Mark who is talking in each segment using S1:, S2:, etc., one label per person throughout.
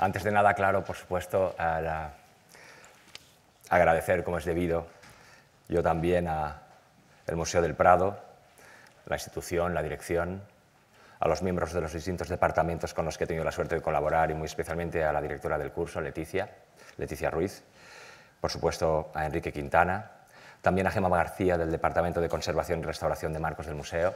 S1: Antes de nada, claro, por supuesto, agradecer, como es debido, yo también al Museo del Prado, la institución, la dirección, a los miembros de los distintos departamentos con los que he tenido la suerte de colaborar y muy especialmente a la directora del curso, Leticia Ruiz, por supuesto a Enrique Quintana, también a Gemma García del Departamento de Conservación y Restauración de Marcos del Museo,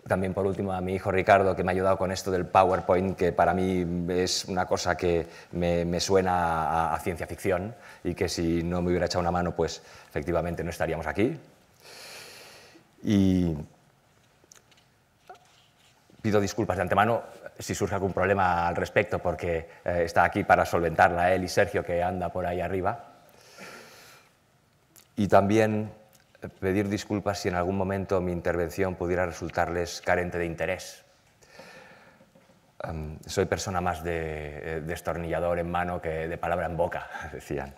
S1: también por último a mi hijo Ricardo, que me ha ayudado con esto del PowerPoint, que para mí es una cosa que me suena a ciencia ficción y que si no me hubiera echado una mano, pues efectivamente no estaríamos aquí. Y pido disculpas de antemano si surge algún problema al respecto, porque está aquí para solventarla él y Sergio, que anda por ahí arriba. Y también pedir disculpas si en algún momento mi intervención pudiera resultarles carente de interés. Soy persona más de destornillador en mano que de palabra en boca, decían.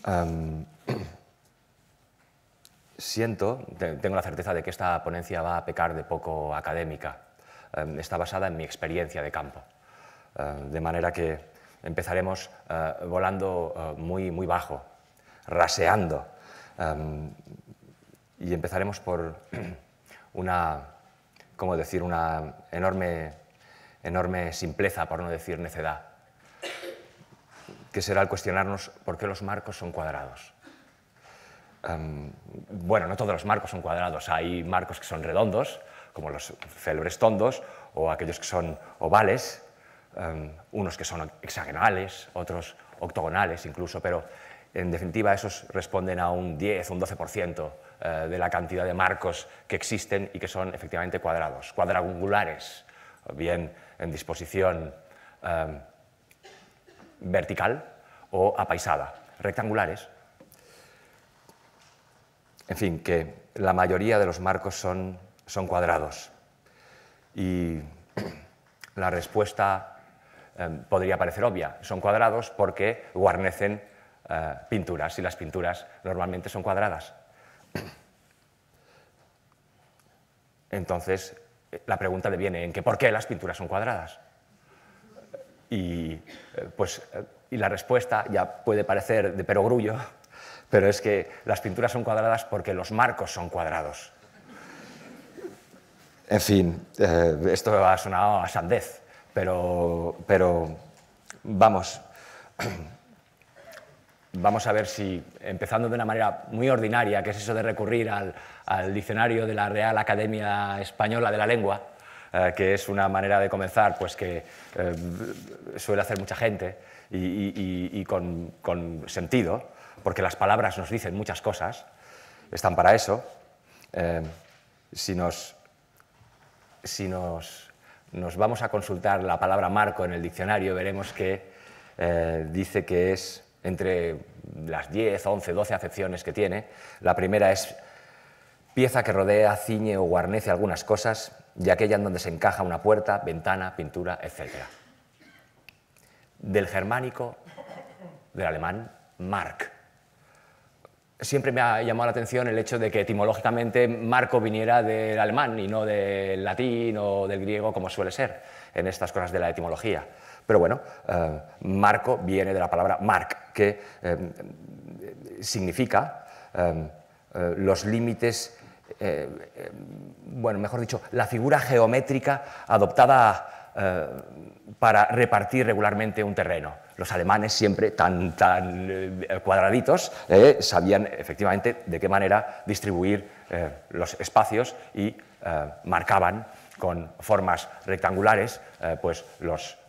S1: Tengo la certeza de que esta ponencia va a pecar de poco académica. Está basada en mi experiencia de campo. De manera que empezaremos volando muy bajo, raseando. Y empezaremos por una enorme simpleza, por no decir necedad, que será el cuestionarnos por qué los marcos son cuadrados. Bueno, no todos los marcos son cuadrados, hay marcos que son redondos, como los célebres tondos, o aquellos que son ovales, unos que son hexagonales, otros octogonales incluso, pero en definitiva esos responden a un 10 o un 12% de la cantidad de marcos que existen y que son efectivamente cuadrados, cuadrangulares, bien en disposición vertical o apaisada, rectangulares. En fin, que la mayoría de los marcos son cuadrados. Y la respuesta podría parecer obvia. Son cuadrados porque guarnecen pinturas, y las pinturas normalmente son cuadradas. Entonces, la pregunta deviene en que ¿por qué las pinturas son cuadradas? Y la respuesta ya puede parecer de perogrullo, pero es que las pinturas son cuadradas porque los marcos son cuadrados. En fin, esto ha sonado a sandez, pero vamos a ver si, empezando de una manera muy ordinaria, que es eso de recurrir al diccionario de la Real Academia Española de la Lengua, que es una manera de comenzar pues, que suele hacer mucha gente y con sentido, porque las palabras nos dicen muchas cosas, están para eso. Si nos vamos a consultar la palabra marco en el diccionario, veremos que dice que es entre las 10, 11, 12 acepciones que tiene. La primera es pieza que rodea, ciñe o guarnece algunas cosas, y aquella en donde se encaja una puerta, ventana, pintura, etc. Del germánico, del alemán, mark. Siempre me ha llamado la atención el hecho de que etimológicamente marco viniera del alemán y no del latín o del griego, como suele ser en estas cosas de la etimología. Pero bueno, marco viene de la palabra mark, que significa los límites, bueno, mejor dicho, la figura geométrica adoptada para repartir regularmente un terreno. Los alemanes, siempre tan cuadraditos, sabían efectivamente de qué manera distribuir los espacios y marcaban con formas rectangulares pues, los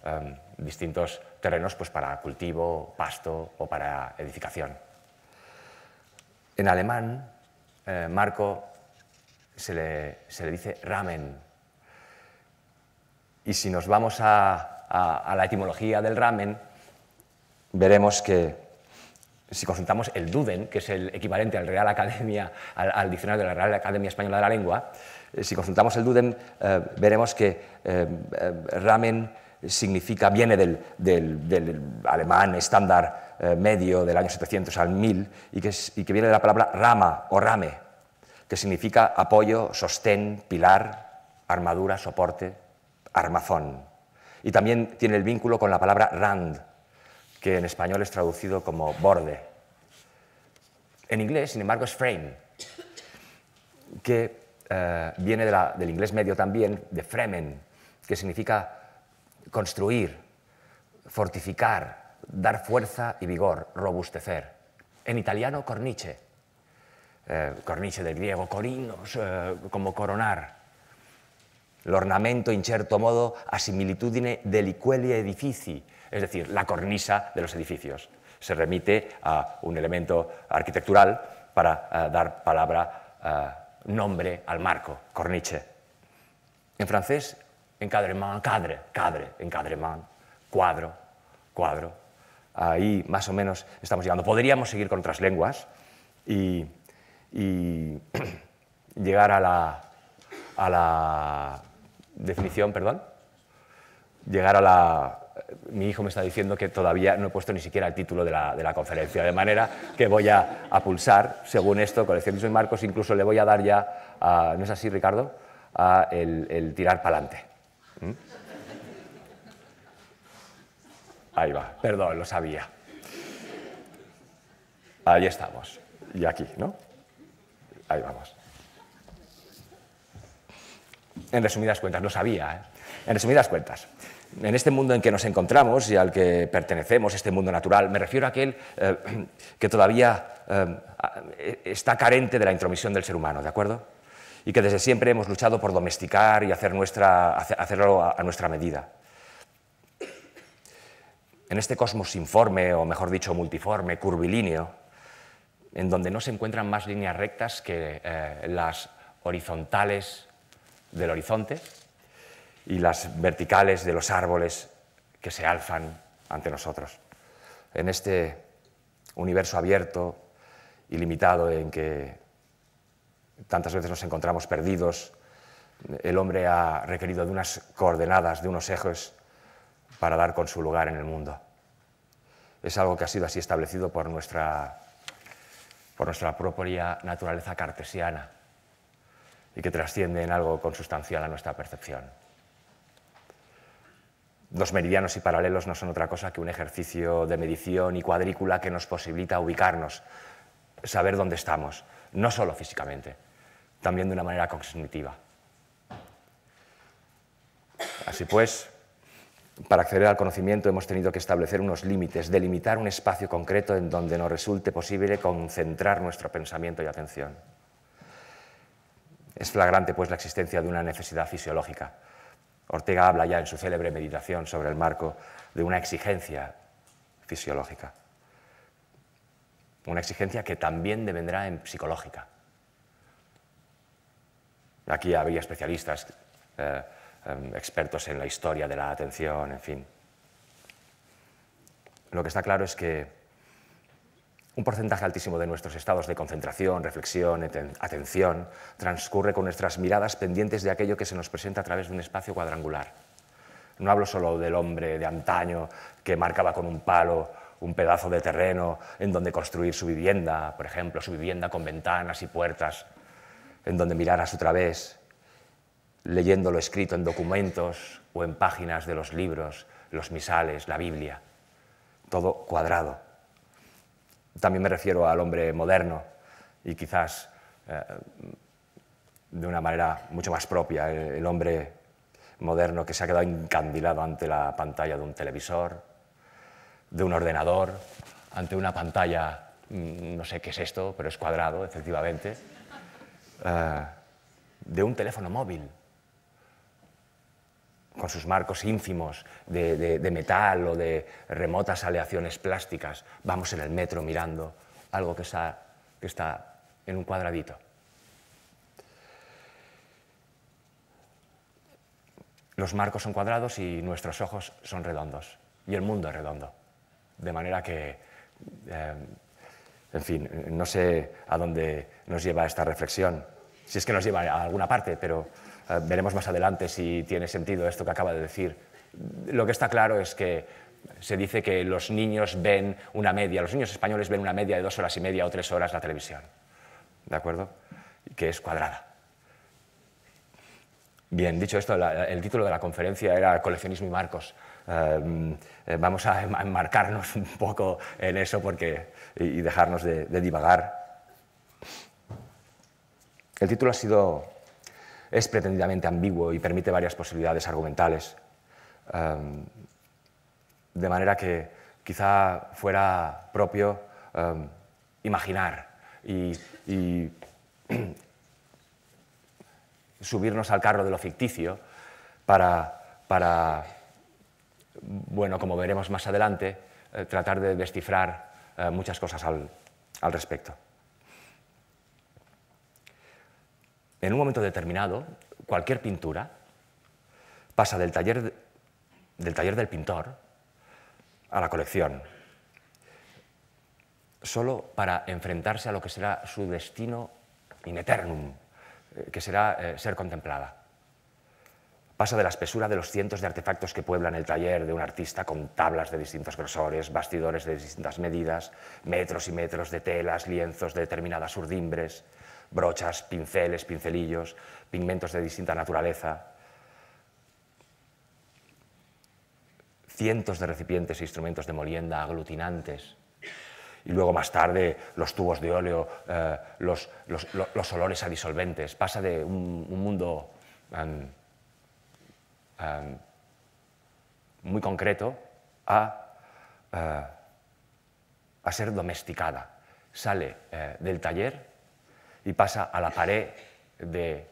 S1: distintos terrenos pues, para cultivo, pasto o para edificación. En alemán, marco se le dice Rahmen. Y si nos vamos a la etimología del Rahmen, veremos que si consultamos el Duden, que es el equivalente al al diccionario de la Real Academia Española de la Lengua, si consultamos el Duden, veremos que Rahmen viene del alemán estándar medio del año 700 al 1000 y que viene de la palabra rama o rame, que significa apoyo, sostén, pilar, armadura, soporte, armazón. Y también tiene el vínculo con la palabra rand, que en español es traducido como borde. En inglés, sin embargo, es frame, que viene del inglés medio también, de fremen, que significa construir, fortificar, dar fuerza y vigor, robustecer. En italiano, cornice. Cornice del griego, corinos, como coronar. L'ornamento in certo modo a similitudine degli quelli edifici, es decir, la cornisa de los edificios. Se remite a un elemento arquitectural para dar nombre al marco, cornice. En francés, encadrement, cadre, encadrement, cuadro. Ahí más o menos estamos llegando. Podríamos seguir con otras lenguas y llegar a la definición, perdón. Mi hijo me está diciendo que todavía no he puesto ni siquiera el título de la conferencia, de manera que voy a pulsar, según esto, coleccionismo y marcos, incluso le voy a dar ya, ¿no es así, Ricardo?, el tirar para adelante. Ahí va, perdón, lo sabía. Ahí estamos, y aquí, ¿no? Ahí vamos. En resumidas cuentas, lo sabía, ¿eh? En resumidas cuentas, en este mundo en que nos encontramos y al que pertenecemos, este mundo natural, me refiero a aquel que todavía está carente de la intromisión del ser humano, ¿de acuerdo? Y que desde siempre hemos luchado por domesticar y hacerlo a nuestra medida. En este cosmos informe, o mejor dicho, multiforme, curvilíneo, en donde no se encuentran más líneas rectas que las horizontales del horizonte y las verticales de los árboles que se alzan ante nosotros. En este universo abierto y limitado en que tantas veces nos encontramos perdidos, el hombre ha requerido de unas coordenadas, de unos ejes para dar con su lugar en el mundo. Es algo que ha sido así establecido por nuestra propia naturaleza cartesiana y que trasciende en algo consustancial a nuestra percepción. Los meridianos y paralelos no son otra cosa que un ejercicio de medición y cuadrícula que nos posibilita ubicarnos, saber dónde estamos, no solo físicamente, también de una manera cognitiva. Así pues, para acceder al conocimiento hemos tenido que establecer unos límites, delimitar un espacio concreto en donde nos resulte posible concentrar nuestro pensamiento y atención. Es flagrante, pues, la existencia de una necesidad fisiológica. Ortega habla ya en su célebre Meditación sobre el marco de una exigencia fisiológica. Una exigencia que también devendrá en psicológica. Aquí habría especialistas, expertos en la historia de la atención, en fin. Lo que está claro es que un porcentaje altísimo de nuestros estados de concentración, reflexión, atención, transcurre con nuestras miradas pendientes de aquello que se nos presenta a través de un espacio cuadrangular. No hablo solo del hombre de antaño que marcaba con un palo un pedazo de terreno en donde construir su vivienda, por ejemplo, su vivienda con ventanas y puertas, en donde mirar a su través, leyendo lo escrito en documentos o en páginas de los libros, los misales, la Biblia, todo cuadrado. También me refiero al hombre moderno y quizás de una manera mucho más propia, el hombre moderno que se ha quedado encandilado ante la pantalla de un televisor, de un ordenador, ante una pantalla, no sé qué es esto, pero es cuadrado, efectivamente, de un teléfono móvil, con sus marcos ínfimos de metal o de remotas aleaciones plásticas. Vamos en el metro mirando algo que está en un cuadradito. Los marcos son cuadrados y nuestros ojos son redondos. Y el mundo es redondo. De manera que, en fin, no sé a dónde nos lleva esta reflexión. Si es que nos lleva a alguna parte, pero veremos más adelante si tiene sentido esto que acaba de decir. Lo que está claro es que se dice que los niños ven una media, los niños españoles ven una media de 2 horas y media o 3 horas la televisión, ¿de acuerdo? Que es cuadrada. Bien, dicho esto, el título de la conferencia era Coleccionismo y marcos. Vamos a enmarcarnos un poco en eso y dejarnos de divagar. El título es pretendidamente ambiguo y permite varias posibilidades argumentales, de manera que quizá fuera propio imaginar y subirnos al carro de lo ficticio para bueno, como veremos más adelante, tratar de descifrar muchas cosas al respecto. En un momento determinado, cualquier pintura pasa del taller del pintor a la colección, solo para enfrentarse a lo que será su destino in eternum, que será ser contemplada. Pasa de la espesura de los cientos de artefactos que pueblan el taller de un artista con tablas de distintos grosores, bastidores de distintas medidas, metros y metros de telas, lienzos de determinadas urdimbres, brochas, pinceles, pincelillos, pigmentos de distinta naturaleza, cientos de recipientes e instrumentos de molienda aglutinantes, y luego más tarde los tubos de óleo, los olores a disolventes. Pasa de un mundo muy concreto a ser domesticada. Sale del taller y pasa a la pared de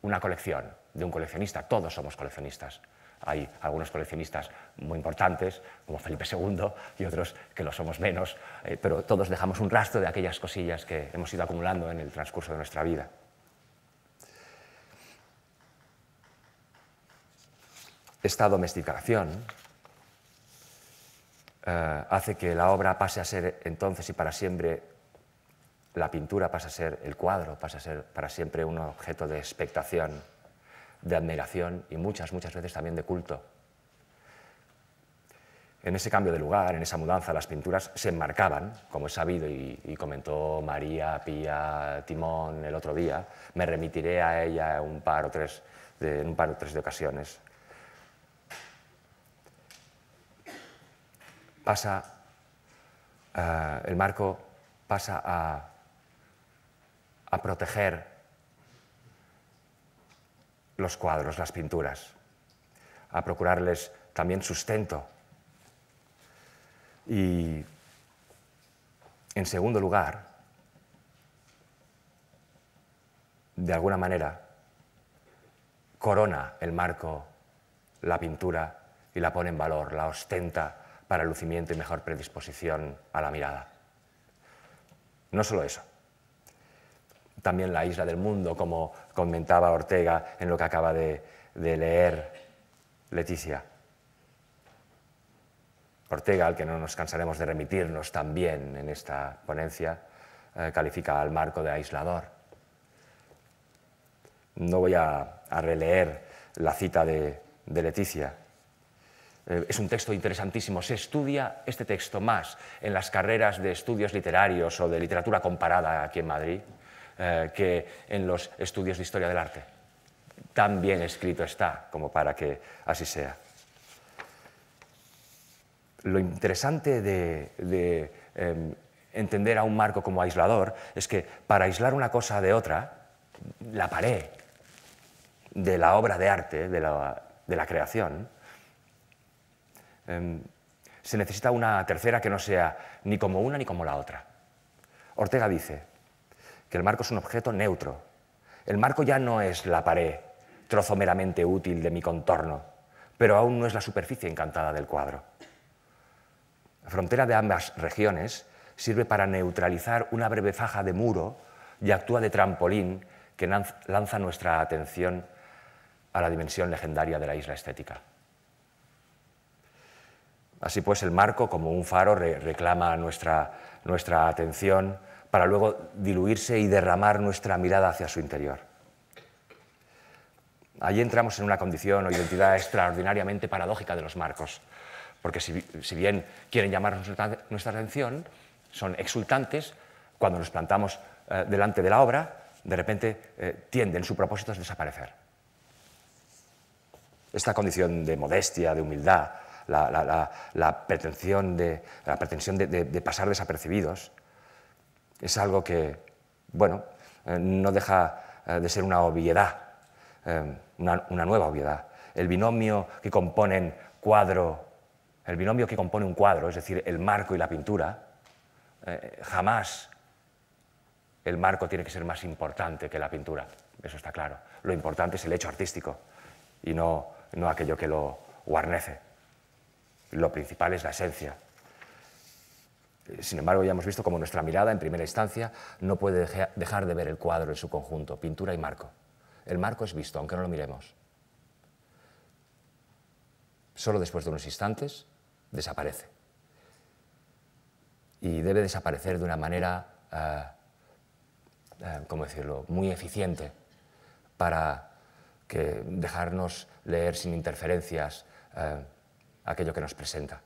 S1: una colección, de un coleccionista. Todos somos coleccionistas. Hay algunos coleccionistas muy importantes, como Felipe II, y otros que lo somos menos, pero todos dejamos un rastro de aquellas cosillas que hemos ido acumulando en el transcurso de nuestra vida. Esta domesticación hace que la obra pase a ser entonces y para siempre, la pintura pasa a ser el cuadro, pasa a ser para siempre un objeto de expectación, de admiración y muchas veces también de culto. En ese cambio de lugar, en esa mudanza, las pinturas se enmarcaban, como es sabido y comentó María Pía Timón el otro día. Me remitiré a ella en un par o tres de ocasiones. El marco pasa a proteger los cuadros, las pinturas, a procurarles también sustento. Y, en segundo lugar, de alguna manera, corona el marco la pintura y la pone en valor, la ostenta para el lucimiento y mejor predisposición a la mirada. No solo eso, también la isla del mundo, como comentaba Ortega en lo que acaba de leer Leticia. Ortega, al que no nos cansaremos de remitirnos también en esta ponencia, califica al marco de aislador. No voy a releer la cita de Leticia. Es un texto interesantísimo. Se estudia este texto más en las carreras de estudios literarios o de literatura comparada aquí en Madrid que en los estudios de historia del arte. Tan bien escrito está como para que así sea. Lo interesante de entender a un marco como aislador es que para aislar una cosa de otra, la pared de la obra de arte, de la creación, se necesita una tercera que no sea ni como una ni como la otra. Ortega dice que el marco es un objeto neutro. El marco ya no es la pared, trozo meramente útil de mi contorno, pero aún no es la superficie encantada del cuadro. La frontera de ambas regiones sirve para neutralizar una breve faja de muro y actúa de trampolín que lanza nuestra atención a la dimensión legendaria de la isla estética. Así pues, el marco, como un faro, reclama nuestra atención para luego diluirse y derramar nuestra mirada hacia su interior. Allí entramos en una condición o identidad extraordinariamente paradójica de los marcos, porque si bien quieren llamar nuestra atención, son exultantes. Cuando nos plantamos delante de la obra, de repente tienden, su propósito es desaparecer. Esta condición de modestia, de humildad, la pretensión de pasar desapercibidos, es algo que, bueno, no deja de ser una obviedad, una nueva obviedad. El binomio que compone un cuadro, es decir, el marco y la pintura, jamás el marco tiene que ser más importante que la pintura, eso está claro. Lo importante es el hecho artístico y no aquello que lo guarnece. Lo principal es la esencia. Sin embargo, ya hemos visto cómo nuestra mirada, en primera instancia, no puede dejar de ver el cuadro en su conjunto, pintura y marco. El marco es visto, aunque no lo miremos. Solo después de unos instantes desaparece. Y debe desaparecer de una manera, ¿cómo decirlo?, muy eficiente para dejarnos leer sin interferencias aquello que nos presenta.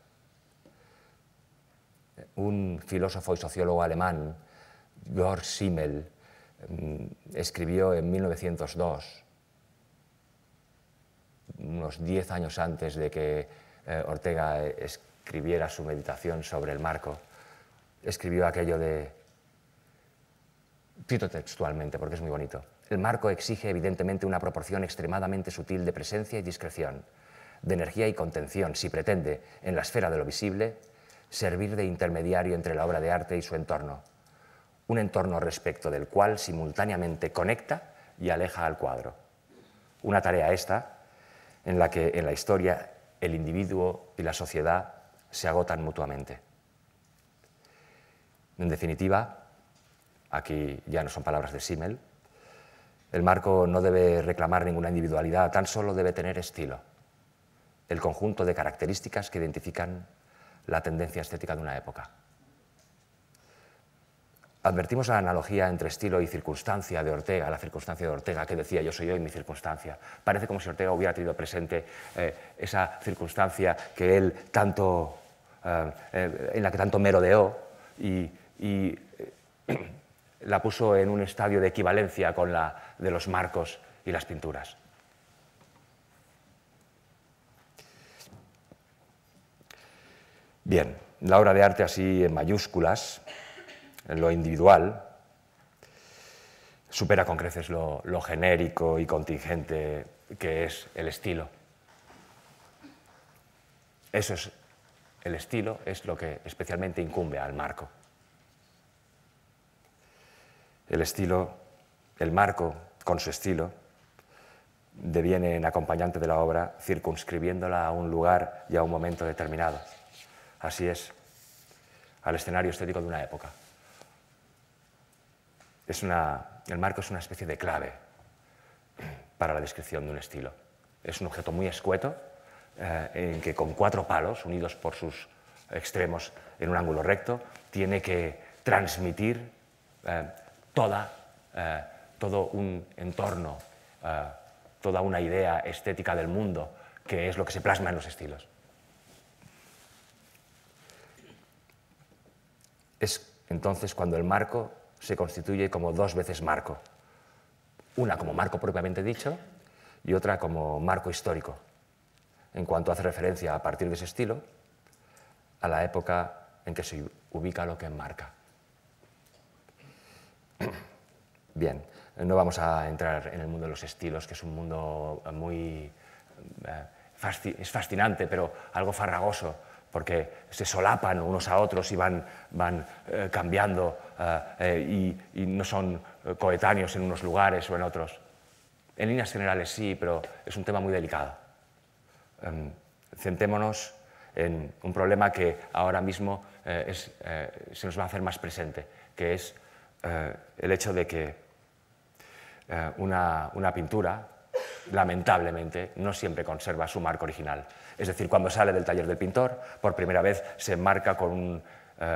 S1: Un filósofo y sociólogo alemán, Georg Simmel, escribió en 1902, unos 10 años antes de que Ortega escribiera su meditación sobre el marco, escribió aquello de, cito textualmente porque es muy bonito: el marco exige evidentemente una proporción extremadamente sutil de presencia y discreción, de energía y contención, si pretende, en la esfera de lo visible, servir de intermediario entre la obra de arte y su entorno, un entorno respecto del cual simultáneamente conecta y aleja al cuadro. Una tarea esta en la que en la historia el individuo y la sociedad se agotan mutuamente. En definitiva, aquí ya no son palabras de Simmel, el marco no debe reclamar ninguna individualidad, tan solo debe tener estilo, el conjunto de características que identifican la tendencia estética de una época. Advertimos la analogía entre estilo y circunstancia de Ortega, la circunstancia de Ortega que decía yo soy yo y mi circunstancia. Parece como si Ortega hubiera tenido presente esa circunstancia que él tanto, en la que tanto merodeó y la puso en un estadio de equivalencia con la de los marcos y las pinturas. Bien, la obra de arte así en mayúsculas, en lo individual, supera con creces lo genérico y contingente que es el estilo. Eso es, el estilo es lo que especialmente incumbe al marco. El marco, con su estilo, deviene en acompañante de la obra, circunscribiéndola a un lugar y a un momento determinado. Así es, al escenario estético de una época. El marco es una especie de clave para la descripción de un estilo. Es un objeto muy escueto, en que con 4 palos, unidos por sus extremos en un ángulo recto, tiene que transmitir todo un entorno, toda una idea estética del mundo, que es lo que se plasma en los estilos. Es entonces cuando el marco se constituye como 2 veces marco. Una como marco propiamente dicho y otra como marco histórico, en cuanto hace referencia a partir de ese estilo a la época en que se ubica lo que enmarca. Bien, no vamos a entrar en el mundo de los estilos, que es un mundo muy es fascinante, pero algo farragoso, porque se solapan unos a otros y van cambiando y no son coetáneos en unos lugares o en otros. En líneas generales sí, pero es un tema muy delicado. Centrémonos en un problema que ahora mismo se nos va a hacer más presente, que es el hecho de que una pintura, lamentablemente, no siempre conserva su marco original. Es decir, cuando sale del taller del pintor, por primera vez se enmarca con un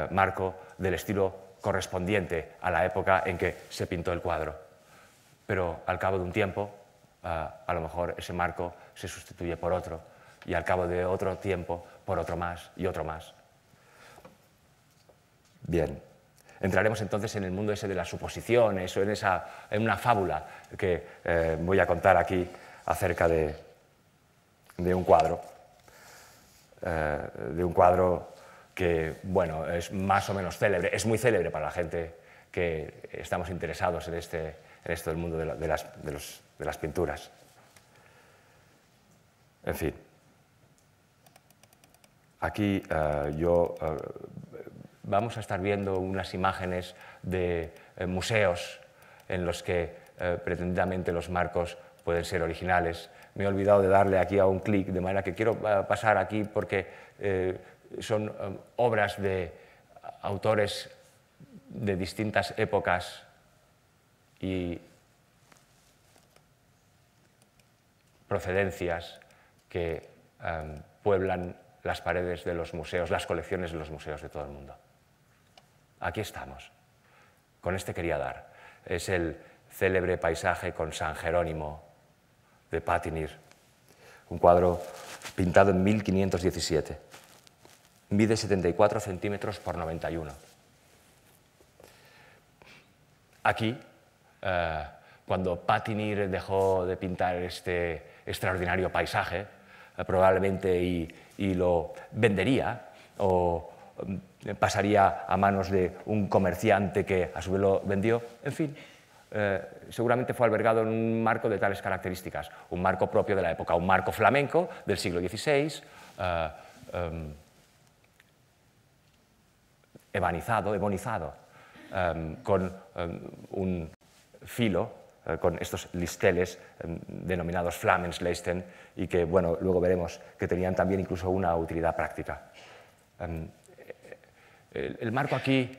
S1: marco del estilo correspondiente a la época en que se pintó el cuadro. Pero al cabo de un tiempo, a lo mejor ese marco se sustituye por otro, y al cabo de otro tiempo, por otro más y otro más. Bien. Entraremos entonces en el mundo ese de las suposiciones o en una fábula que voy a contar aquí acerca de de un cuadro que, bueno, es más o menos célebre, es muy célebre para la gente que estamos interesados en esto del mundo de las pinturas. En fin, aquí vamos a estar viendo unas imágenes de museos en los que pretendidamente los marcos pueden ser originales. Me he olvidado de darle aquí a un clic, de manera que quiero pasar aquí porque son obras de autores de distintas épocas y procedencias que pueblan las paredes de los museos, las colecciones de los museos de todo el mundo. Aquí estamos. Con este quería dar. Es el célebre paisaje con San Jerónimo de Patinir, un cuadro pintado en 1517. Mide 74 centímetros por 91. Aquí, cuando Patinir dejó de pintar este extraordinario paisaje, probablemente y lo vendería o pasaría a manos de un comerciante que a su vez lo vendió, en fin, seguramente fue albergado en un marco de tales características, un marco propio de la época, un marco flamenco del siglo XVI, ebonizado, con un filo, con estos listeles denominados Flamensleisten y que, bueno, luego veremos que tenían también incluso una utilidad práctica. El marco aquí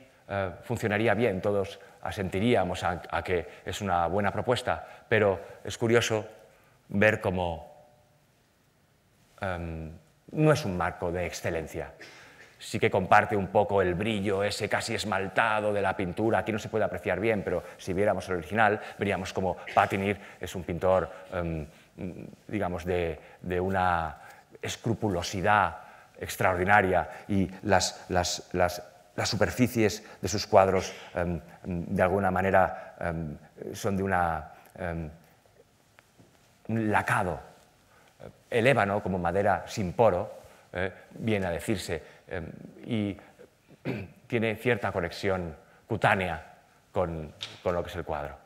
S1: funcionaría bien, todos asentiríamos a que es una buena propuesta, pero es curioso ver cómo no es un marco de excelencia. Sí que comparte un poco el brillo ese casi esmaltado de la pintura. Aquí no se puede apreciar bien, pero si viéramos el original, veríamos como Patinir es un pintor, digamos, de una escrupulosidad extraordinaria y las superficies de sus cuadros, de alguna manera, son de un lacado. El ébano, como madera sin poro, viene a decirse, y tiene cierta conexión cutánea con lo que es el cuadro,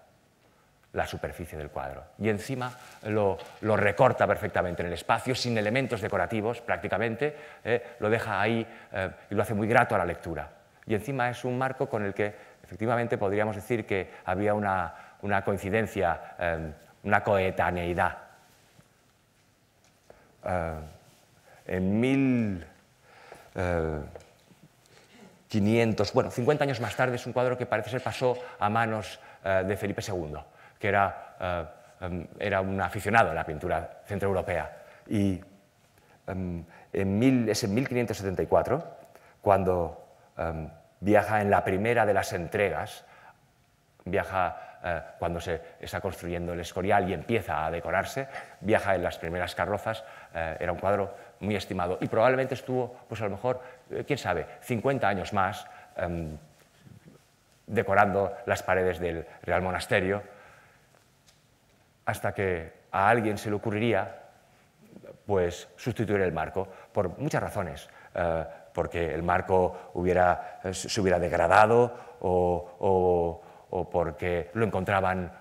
S1: la superficie del cuadro. Y encima lo recorta perfectamente en el espacio, sin elementos decorativos prácticamente, lo deja ahí y lo hace muy grato a la lectura. Y encima es un marco con el que efectivamente podríamos decir que había una coincidencia, una coetaneidad. En 50 años más tarde, es un cuadro que parece ser pasó a manos de Felipe II, que era un aficionado a la pintura centroeuropea. Y es en 1574 cuando viaja en la primera de las entregas, cuando se está construyendo el Escorial y empieza a decorarse, viaja en las primeras carrozas, era un cuadro muy estimado y probablemente estuvo, pues a lo mejor, quién sabe, 50 años más decorando las paredes del Real Monasterio, hasta que a alguien se le ocurriría pues sustituir el marco, por muchas razones, porque el marco se hubiera degradado o porque lo encontraban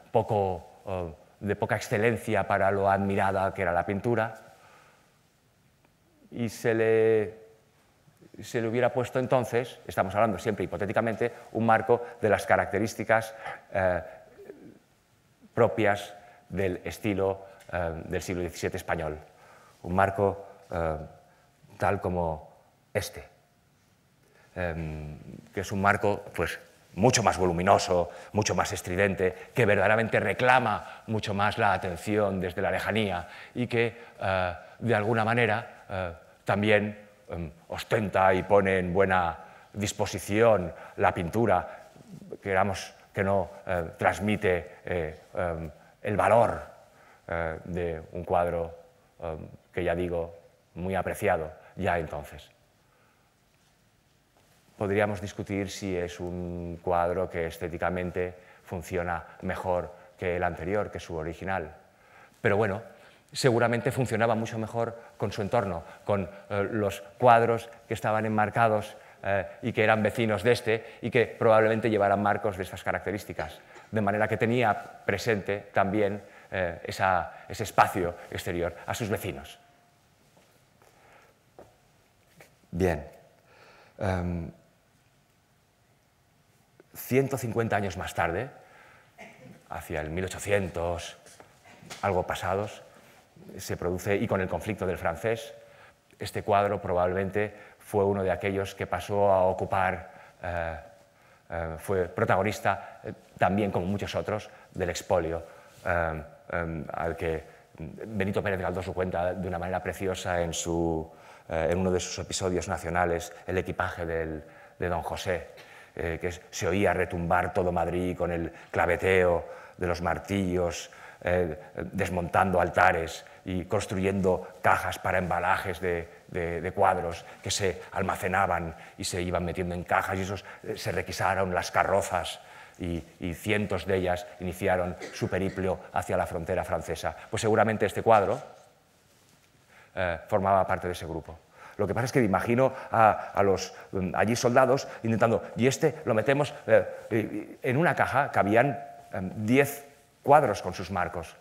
S1: de poca excelencia para lo admirada que era la pintura, y se le hubiera puesto entonces, estamos hablando siempre hipotéticamente, un marco de las características propias del estilo del siglo XVII español, un marco tal como este, que es un marco pues, mucho más voluminoso, mucho más estridente, que verdaderamente reclama mucho más la atención desde la lejanía y que, de alguna manera, también ostenta y pone en buena disposición la pintura, queramos que no, transmite el valor de un cuadro que, ya digo, muy apreciado ya entonces. Podríamos discutir si es un cuadro que estéticamente funciona mejor que el anterior, que su original. Pero bueno, seguramente funcionaba mucho mejor con su entorno, con los cuadros que estaban enmarcados y que eran vecinos de este y que probablemente llevaran marcos de estas características. De manera que tenía presente también ese espacio exterior a sus vecinos. Bien. 150 años más tarde, hacia el 1800, algo pasados, se produce, y con el conflicto del francés, este cuadro probablemente fue uno de aquellos que pasó a ocupar, fue protagonista también, como muchos otros, del expolio, al que Benito Pérez Galdós lo cuenta de una manera preciosa en uno de sus episodios nacionales, El equipaje de Don José, que se oía retumbar todo Madrid con el claveteo de los martillos, desmontando altares y construyendo cajas para embalajes de cuadros que se almacenaban y se iban metiendo en cajas, y esos se requisaron las carrozas y cientos de ellas iniciaron su periplo hacia la frontera francesa. Pues seguramente este cuadro formaba parte de ese grupo. Lo que pasa es que imagino a los allí soldados intentando, y este lo metemos en una caja, cabían 10 cuadros con sus marcos.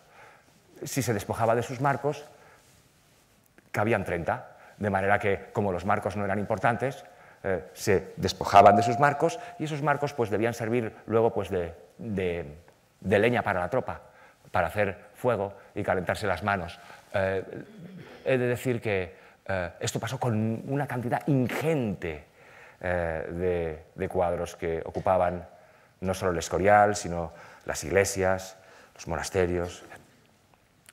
S1: Si se despojaba de sus marcos, cabían 30, de manera que, como los marcos no eran importantes, se despojaban de sus marcos, y esos marcos pues, debían servir luego pues, de leña para la tropa, para hacer fuego y calentarse las manos. He de decir que esto pasó con una cantidad ingente de cuadros que ocupaban no solo el Escorial, sino las iglesias, los monasterios,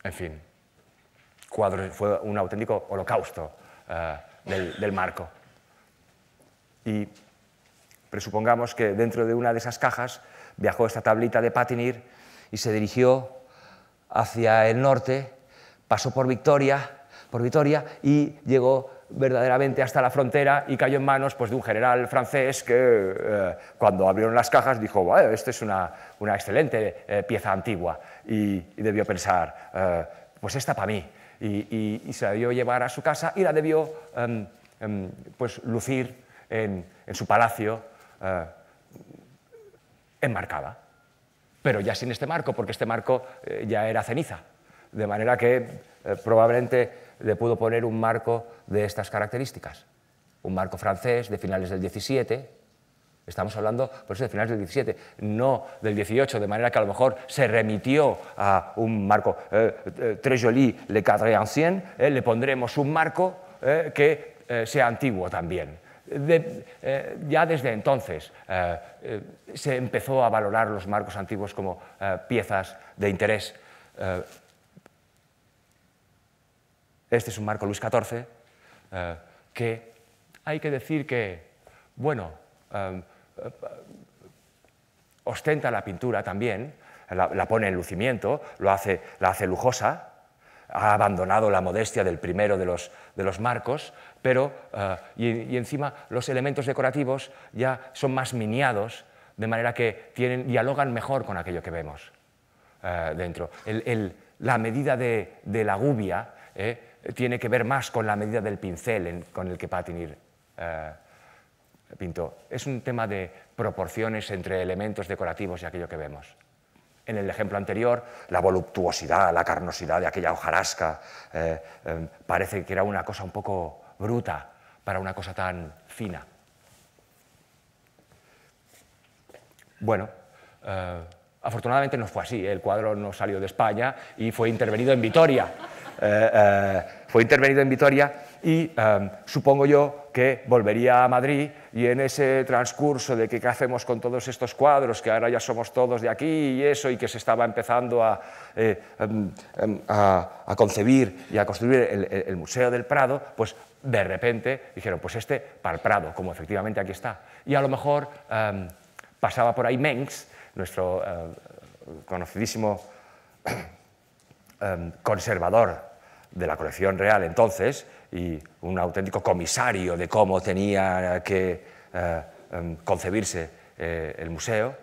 S1: en fin. Cuadros, fue un auténtico holocausto del marco. Y presupongamos que dentro de una de esas cajas viajó esta tablita de Patinir y se dirigió hacia el norte, pasó por Vitoria y llegó verdaderamente hasta la frontera y cayó en manos pues, de un general francés que cuando abrieron las cajas dijo, bueno, esta es una excelente pieza antigua, y debió pensar, pues esta para mí, y se la debió llevar a su casa y la debió pues, lucir en su palacio enmarcada, pero ya sin este marco, porque este marco ya era ceniza, de manera que probablemente le pudo poner un marco de estas características, un marco francés de finales del 17, estamos hablando por eso de finales del 17, no del 18, de manera que a lo mejor se remitió a un marco très joli, le cadre ancien, le pondremos un marco que sea antiguo también. Ya desde entonces se empezó a valorar los marcos antiguos como piezas de interés. Este es un marco Luis XIV que hay que decir que, bueno, ostenta la pintura también, la pone en lucimiento, la hace lujosa, ha abandonado la modestia del primero de los marcos, pero y encima los elementos decorativos ya son más miniados, de manera que dialogan mejor con aquello que vemos dentro. La medida de la gubia tiene que ver más con la medida del pincel con el que Patinir pintó. Es un tema de proporciones entre elementos decorativos y aquello que vemos. En el ejemplo anterior, la voluptuosidad, la carnosidad de aquella hojarasca parece que era una cosa un poco bruta para una cosa tan fina. Bueno, afortunadamente no fue así. El cuadro no salió de España y fue intervenido en Vitoria. Y supongo yo que volvería a Madrid, y en ese transcurso de que qué hacemos con todos estos cuadros, que ahora ya somos todos de aquí y eso, y que se estaba empezando a concebir y a construir el Museo del Prado, pues de repente dijeron, pues este para el Prado, como efectivamente aquí está. Y a lo mejor pasaba por ahí Mengs, nuestro conocidísimo conservador de la colección real entonces, y un auténtico comisario de cómo tenía que concebirse el museo,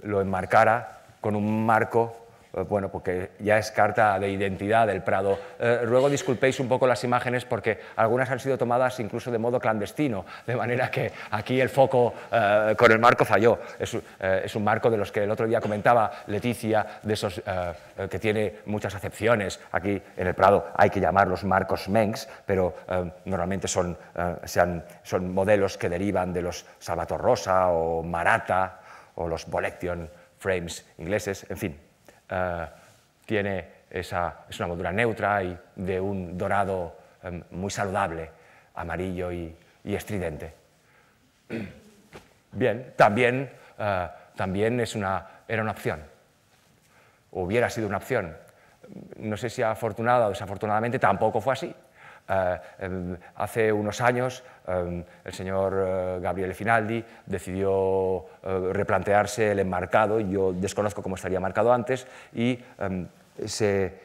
S1: lo enmarcara con un marco bueno, porque ya es carta de identidad del Prado. Ruego disculpéis un poco las imágenes porque algunas han sido tomadas incluso de modo clandestino, de manera que aquí el foco con el marco falló. Es un marco de los que el otro día comentaba Leticia, de esos que tiene muchas acepciones. Aquí en el Prado hay que llamarlos marcos Mengs, pero normalmente son modelos que derivan de los Salvator Rosa o Marata o los Bolection frames ingleses, en fin. Es una moldura neutra y de un dorado muy saludable, amarillo y estridente. Bien, también era una opción, hubiera sido una opción. No sé si afortunada o desafortunadamente tampoco fue así. Hace unos años el señor Gabriele Finaldi decidió replantearse el enmarcado, yo desconozco cómo estaría marcado antes, y se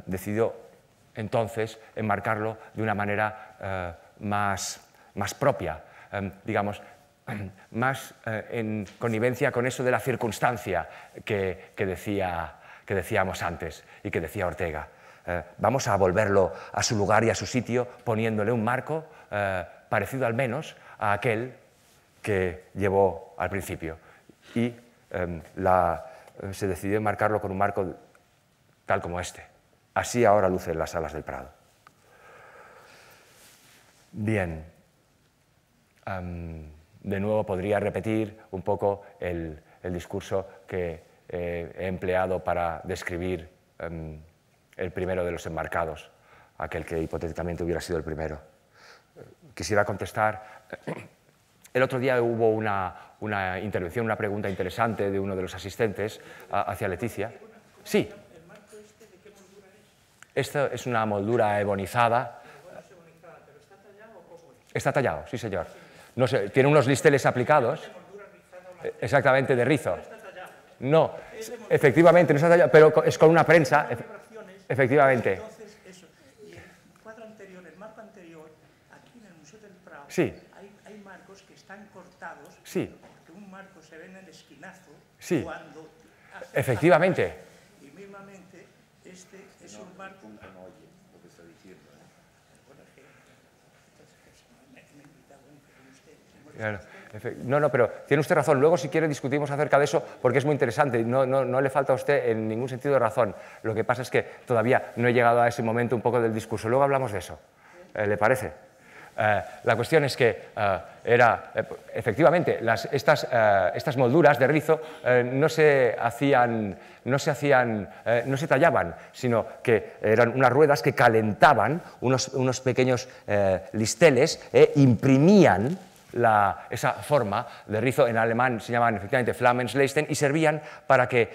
S1: decidió entonces enmarcarlo de una manera más propia, digamos, más en connivencia con eso de la circunstancia que decíamos antes y que decía Ortega. Vamos a volverlo a su lugar y a su sitio poniéndole un marco parecido al menos a aquel que llevó al principio. Y se decidió enmarcarlo con un marco tal como este. Así ahora lucen las salas del Prado. Bien. De nuevo podría repetir un poco el discurso que he empleado para describir el primero de los enmarcados, aquel que hipotéticamente hubiera sido el primero. Quisiera contestar. El otro día hubo una intervención, una pregunta interesante de uno de los asistentes hacia Leticia. Sí.
S2: ¿El marco este de qué moldura es?
S1: Esta es una moldura ebonizada.
S2: Bueno, es ebonizada, pero ¿está tallado o cómo es?
S1: Está tallado, sí señor. No sé, tiene unos listeles aplicados. Exactamente, de rizo. No, efectivamente, no está tallado, pero es con una prensa. Efectivamente.
S2: Entonces, eso. Y el cuadro anterior, el marco anterior, aquí en el Museo del Prado,
S1: sí.
S2: hay marcos que están cortados.
S1: Sí.
S2: Porque un marco se ve en el esquinazo.
S1: Sí.
S2: Cuando
S1: efectivamente.
S2: Y mismamente, este es un marco.
S3: No oye lo que está diciendo.
S2: Bueno, es que me he invitado ustedes.
S1: Claro. No, pero tiene usted razón. Luego, si quiere, discutimos acerca de eso, porque es muy interesante. No le falta a usted en ningún sentido de razón. Lo que pasa es que todavía no he llegado a ese momento un poco del discurso. Luego hablamos de eso. ¿Le parece? La cuestión es que efectivamente, estas molduras de rizo no se tallaban, sino que eran unas ruedas que calentaban unos pequeños listeles, imprimían esa forma de rizo. En alemán se llamaban efectivamente Flammensleisten y servían para que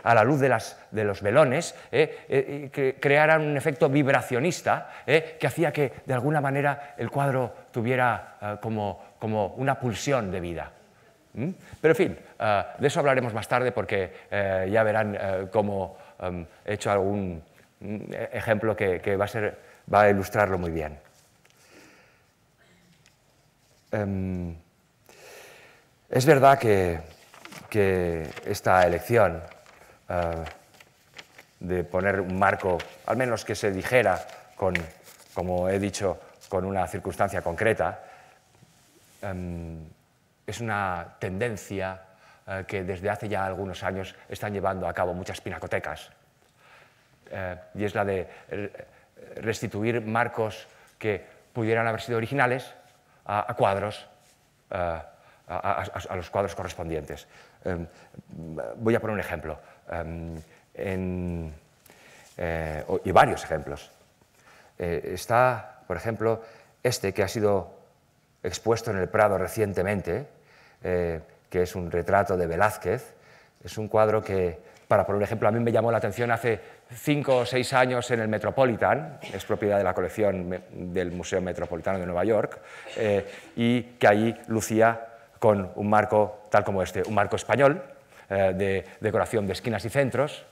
S1: a la luz de los velones que crearan un efecto vibracionista que hacía que de alguna manera el cuadro tuviera como una pulsión de vida. Pero en fin, de eso hablaremos más tarde porque ya verán cómo he hecho algún ejemplo que va a ilustrarlo muy bien. Es verdad que esta elección de poner un marco, al menos que se dijera, como he dicho, con una circunstancia concreta, es una tendencia que desde hace ya algunos años están llevando a cabo muchas pinacotecas, y es la de restituir marcos que pudieran haber sido originales a cuadros, a los cuadros correspondientes. Voy a poner un ejemplo, y varios ejemplos. Está, por ejemplo, este que ha sido expuesto en el Prado recientemente, que es un retrato de Velázquez. Es un cuadro que, para poner un ejemplo, a mí me llamó la atención hace 5 o 6 años en el Metropolitan, es propiedad de la colección del Museo Metropolitano de Nueva York, y que allí lucía con un marco tal como este, un marco español de decoración de esquinas y centros,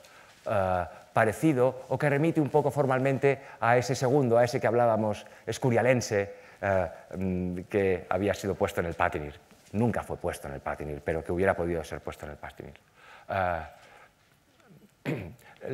S1: parecido o que remite un poco formalmente a ese segundo, a ese que hablábamos, escurialense, que había sido puesto en el Patinir. Nunca fue puesto en el Patinir, pero que hubiera podido ser puesto en el Patinir.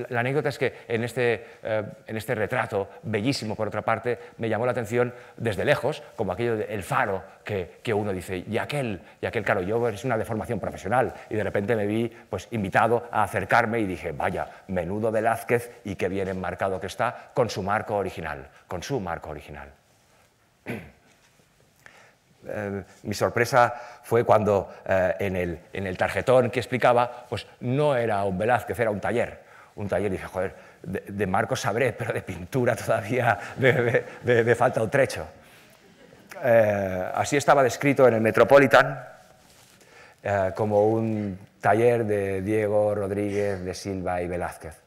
S1: La anécdota es que en este retrato, bellísimo por otra parte, me llamó la atención desde lejos, como aquello del faro que uno dice, y aquel, claro, yo es una deformación profesional, y de repente me vi pues, invitado a acercarme y dije, vaya, menudo Velázquez y qué bien enmarcado que está con su marco original, Mi sorpresa fue cuando en el tarjetón que explicaba, pues no era un Velázquez, era un taller, y dije, joder, de marco sabré, pero de pintura todavía me falta un trecho. Así estaba descrito en el Metropolitan como un taller de Diego Rodríguez de Silva y Velázquez.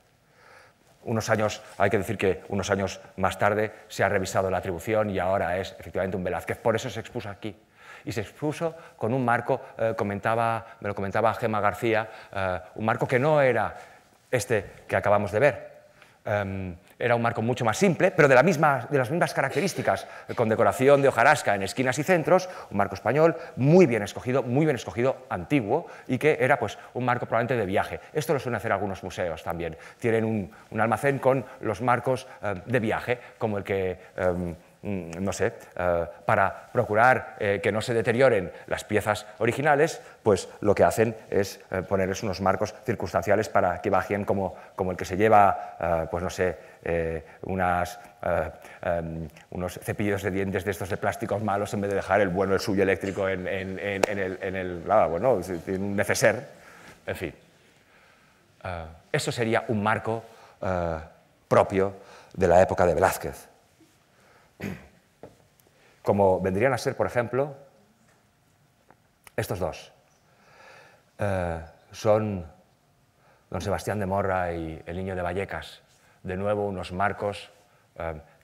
S1: Hay que decir que unos años más tarde se ha revisado la atribución y ahora es efectivamente un Velázquez. Por eso se expuso aquí. Y se expuso con un marco, me lo comentaba Gemma García, un marco que no era este que acabamos de ver. Era un marco mucho más simple, pero de las mismas características, con decoración de hojarasca en esquinas y centros, un marco español muy bien escogido, antiguo, y que era pues, un marco probablemente de viaje. Esto lo suelen hacer algunos museos también. Tienen un almacén con los marcos de viaje, como el que... no sé, para procurar que no se deterioren las piezas originales, pues lo que hacen es ponerles unos marcos circunstanciales para que bajen como el que se lleva, pues no sé, unos cepillos de dientes de estos de plásticos malos en vez de dejar el bueno, el suyo eléctrico en el bueno, en un neceser, en fin. Eso sería un marco propio de la época de Velázquez. Como vendrían a ser, por ejemplo, estos dos. Son don Sebastián de Morra y el Niño de Vallecas. De nuevo, unos marcos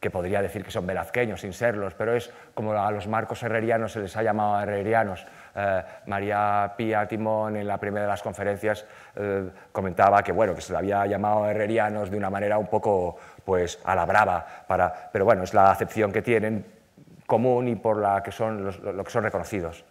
S1: que podría decir que son velazqueños sin serlos, pero es como a los marcos herrerianos se les ha llamado herrerianos. María Pía Timón en la primera de las conferencias comentaba que, bueno, que se le había llamado herrerianos de una manera un poco pues, a la brava, pero bueno, es la acepción que tienen común y por lo que son reconocidos.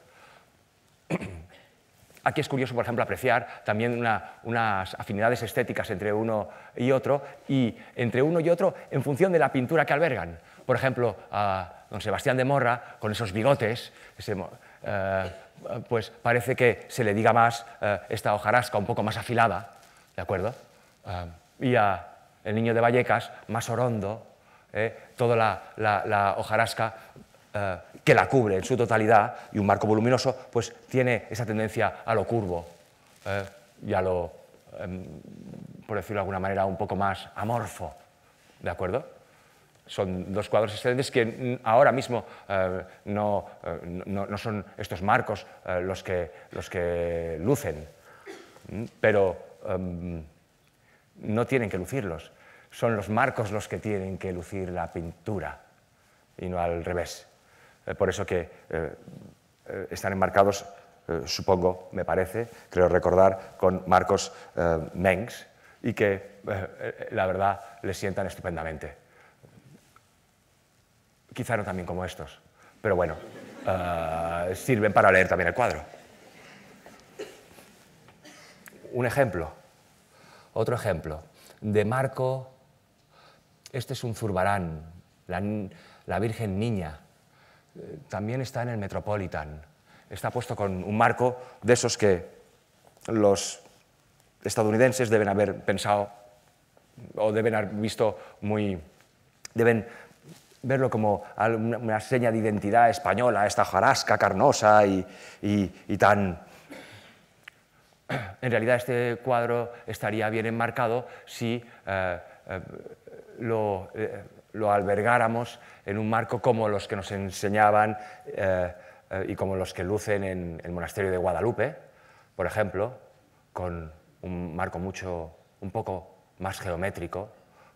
S1: Aquí es curioso, por ejemplo, apreciar también unas afinidades estéticas entre uno y otro, y entre uno y otro en función de la pintura que albergan. Por ejemplo, a don Sebastián de Morra, con esos bigotes, pues parece que se le diga más esta hojarasca un poco más afilada, ¿de acuerdo? Y a el Niño de Vallecas, más orondo, toda la hojarasca que la cubre en su totalidad, y un marco voluminoso, pues tiene esa tendencia a lo curvo y a lo, por decirlo de alguna manera, un poco más amorfo, ¿de acuerdo? Son dos cuadros excelentes que ahora mismo no son estos marcos los que lucen, pero no tienen que lucirlos. Son los marcos los que tienen que lucir la pintura y no al revés. Por eso que están enmarcados, supongo, me parece, creo recordar, con marcos Mengs y que, la verdad, les sientan estupendamente. Quizá no también como estos, pero bueno, sirven para leer también el cuadro. Un ejemplo, otro ejemplo, de marco, este es un zurbarán, la Virgen Niña, también está en el Metropolitan, está puesto con un marco de esos que los estadounidenses deben haber pensado o deben haber visto deben verlo como una seña de identidad española, esta hojarasca carnosa y tan... En realidad este cuadro estaría bien enmarcado si lo albergáramos en un marco como los que nos enseñaban y como los que lucen en el monasterio de Guadalupe, por ejemplo, con un marco un poco más geométrico,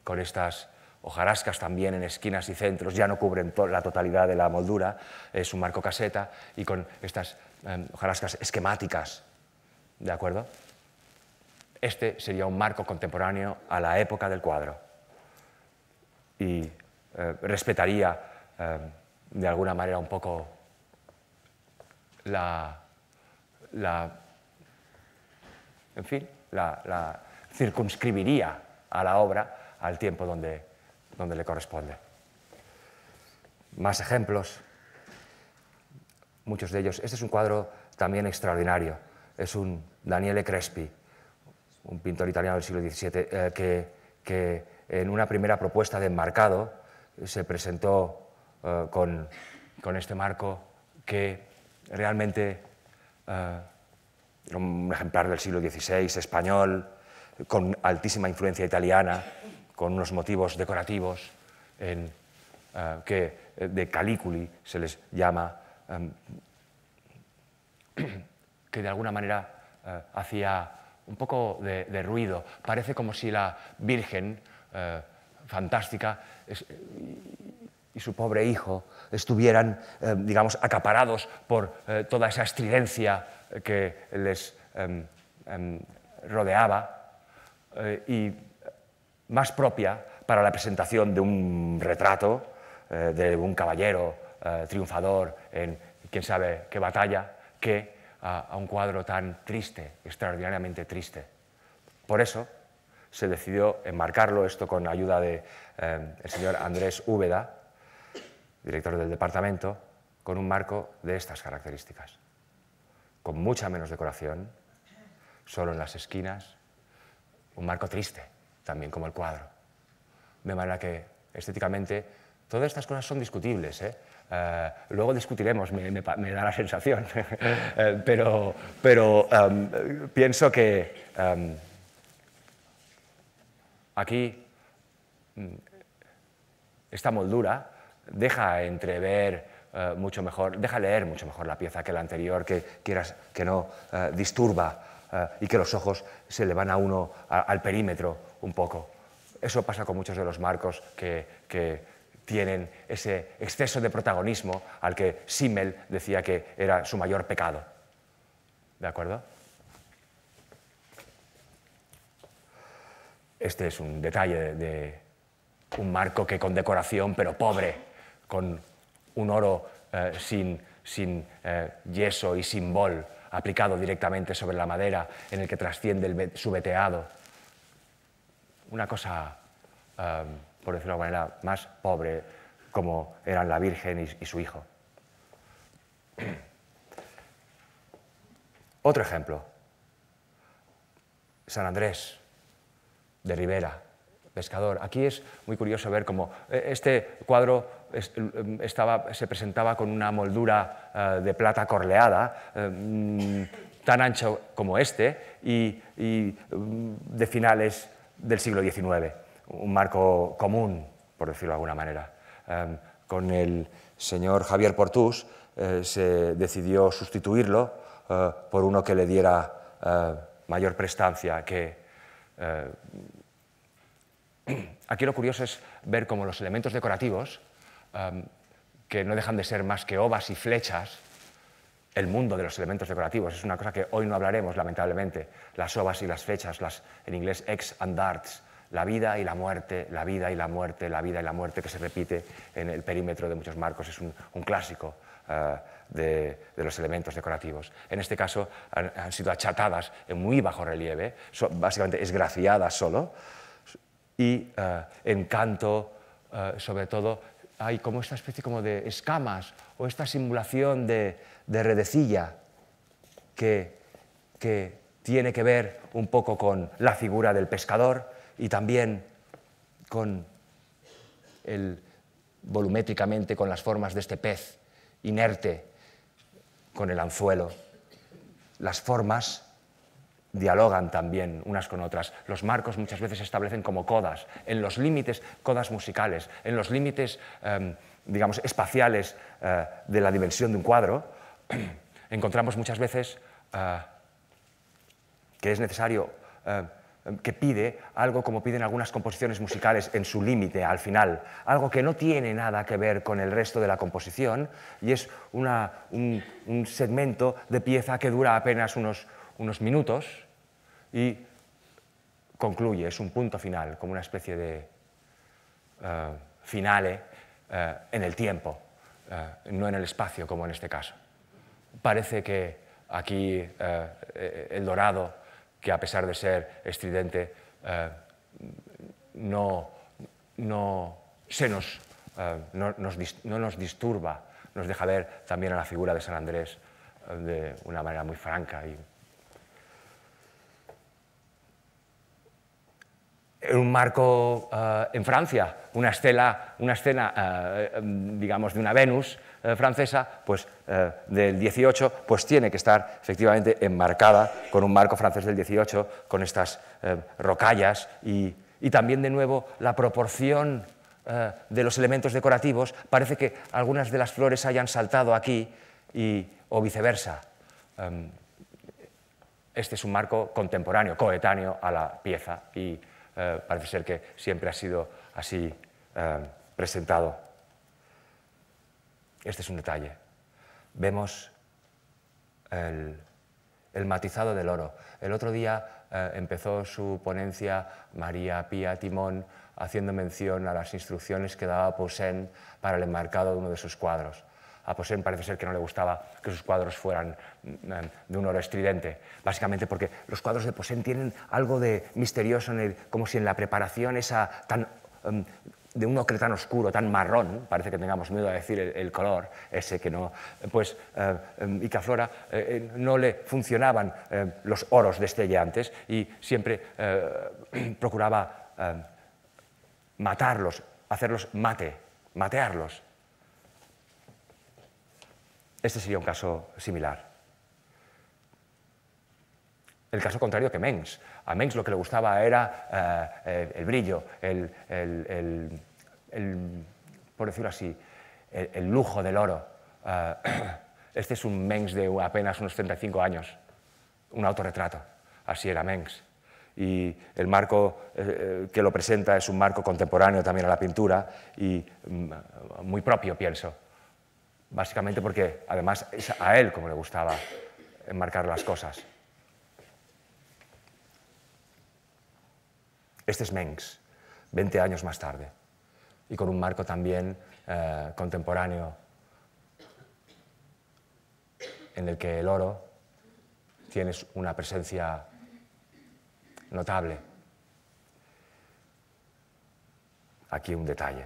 S1: con estas hojarascas también en esquinas y centros, ya no cubren la totalidad de la moldura, es un marco caseta y con estas hojarascas esquemáticas, ¿de acuerdo? Este sería un marco contemporáneo a la época del cuadro y respetaría de alguna manera un poco en fin, circunscribiría a la obra al tiempo donde le corresponde. Más ejemplos, muchos de ellos. Este es un cuadro también extraordinario. Es un Daniele Crespi, un pintor italiano del siglo XVII, que en una primera propuesta de enmarcado se presentó con este marco que realmente era un ejemplar del siglo XVI, español, con altísima influencia italiana, con unos motivos decorativos que de caliculi se les llama, que de alguna manera hacía un poco de ruido. Parece como si la Virgen fantástica y su pobre hijo estuvieran, digamos, acaparados por toda esa estridencia que les rodeaba y más propia para la presentación de un retrato de un caballero triunfador en quién sabe qué batalla que a un cuadro tan triste, extraordinariamente triste. Por eso se decidió enmarcarlo, esto con ayuda del señor Andrés Úbeda, director del departamento, con un marco de estas características, con mucha menos decoración, solo en las esquinas, un marco triste, también como el cuadro. De manera que, estéticamente, todas estas cosas son discutibles, luego discutiremos, me da la sensación, pero pienso que aquí esta moldura deja entrever mucho mejor, deja leer mucho mejor la pieza que la anterior, que quieras que no disturba y que los ojos se le van a uno al perímetro un poco. Eso pasa con muchos de los marcos que tienen ese exceso de protagonismo al que Simmel decía que era su mayor pecado. ¿De acuerdo? Este es un detalle de un marco que con decoración, pero pobre, con un oro sin yeso y sin bol, aplicado directamente sobre la madera, en el que trasciende su veteado. Una cosa, por decirlo de alguna manera, más pobre, como eran la Virgen y su hijo. Otro ejemplo, San Andrés de Ribera, pescador. Aquí es muy curioso ver cómo este cuadro se presentaba con una moldura de plata corleada, tan ancho como este, y de finales del siglo XIX, un marco común, por decirlo de alguna manera. Con el señor Javier Portús se decidió sustituirlo por uno que le diera mayor prestancia, aquí lo curioso es ver cómo los elementos decorativos, que no dejan de ser más que ovas y flechas, el mundo de los elementos decorativos, es una cosa que hoy no hablaremos, lamentablemente, las ovas y las flechas, en inglés ex and darts, la vida y la muerte, la vida y la muerte, la vida y la muerte, que se repite en el perímetro de muchos marcos, es un clásico de los elementos decorativos. En este caso han sido achatadas en muy bajo relieve, básicamente esgraciadas solo, y en canto, sobre todo, hay como esta especie como de escamas o esta simulación de redecilla que tiene que ver un poco con la figura del pescador y también volumétricamente con las formas de este pez inerte con el anzuelo. Las formas dialogan también unas con otras. Los marcos muchas veces se establecen como codas, en los límites, codas musicales, en los límites, digamos, espaciales de la dimensión de un cuadro. Encontramos muchas veces que es necesario, que pide algo como piden algunas composiciones musicales en su límite, al final, algo que no tiene nada que ver con el resto de la composición y es un segmento de pieza que dura apenas unos minutos y concluye, es un punto final, como una especie de finale en el tiempo, no en el espacio como en este caso. Parece que aquí el dorado que a pesar de ser estridente, no nos disturba, nos deja ver también a la figura de San Andrés de una manera muy franca. Un marco en Francia, una escena, digamos, de una Venus francesa, pues del 18, pues tiene que estar efectivamente enmarcada con un marco francés del 18, con estas rocallas y también, de nuevo, la proporción de los elementos decorativos. Parece que algunas de las flores hayan saltado aquí o viceversa. Este es un marco contemporáneo, coetáneo a la pieza y parece ser que siempre ha sido así presentado. Este es un detalle. Vemos el matizado del oro. El otro día empezó su ponencia María Pía Timón haciendo mención a las instrucciones que daba Poussin para el enmarcado de uno de sus cuadros. A Poussin parece ser que no le gustaba que sus cuadros fueran de un oro estridente, básicamente porque los cuadros de Poussin tienen algo de misterioso, como si en la preparación esa de un ocre tan oscuro, tan marrón, parece que tengamos miedo a decir el color ese que no, pues, y que a Flora no le funcionaban los oros destellantes y siempre procuraba matarlos, hacerlos matearlos. Este sería un caso similar. El caso contrario que Mengs. A Mengs lo que le gustaba era el brillo, por decirlo así, el lujo del oro. Este es un Mengs de apenas unos 35 años, un autorretrato. Así era Mengs. Y el marco que lo presenta es un marco contemporáneo también a la pintura y muy propio, pienso. Básicamente porque, además, es a él como le gustaba enmarcar las cosas. Este es Mengs, 20 años más tarde, y con un marco también contemporáneo en el que el oro tiene una presencia notable. Aquí un detalle.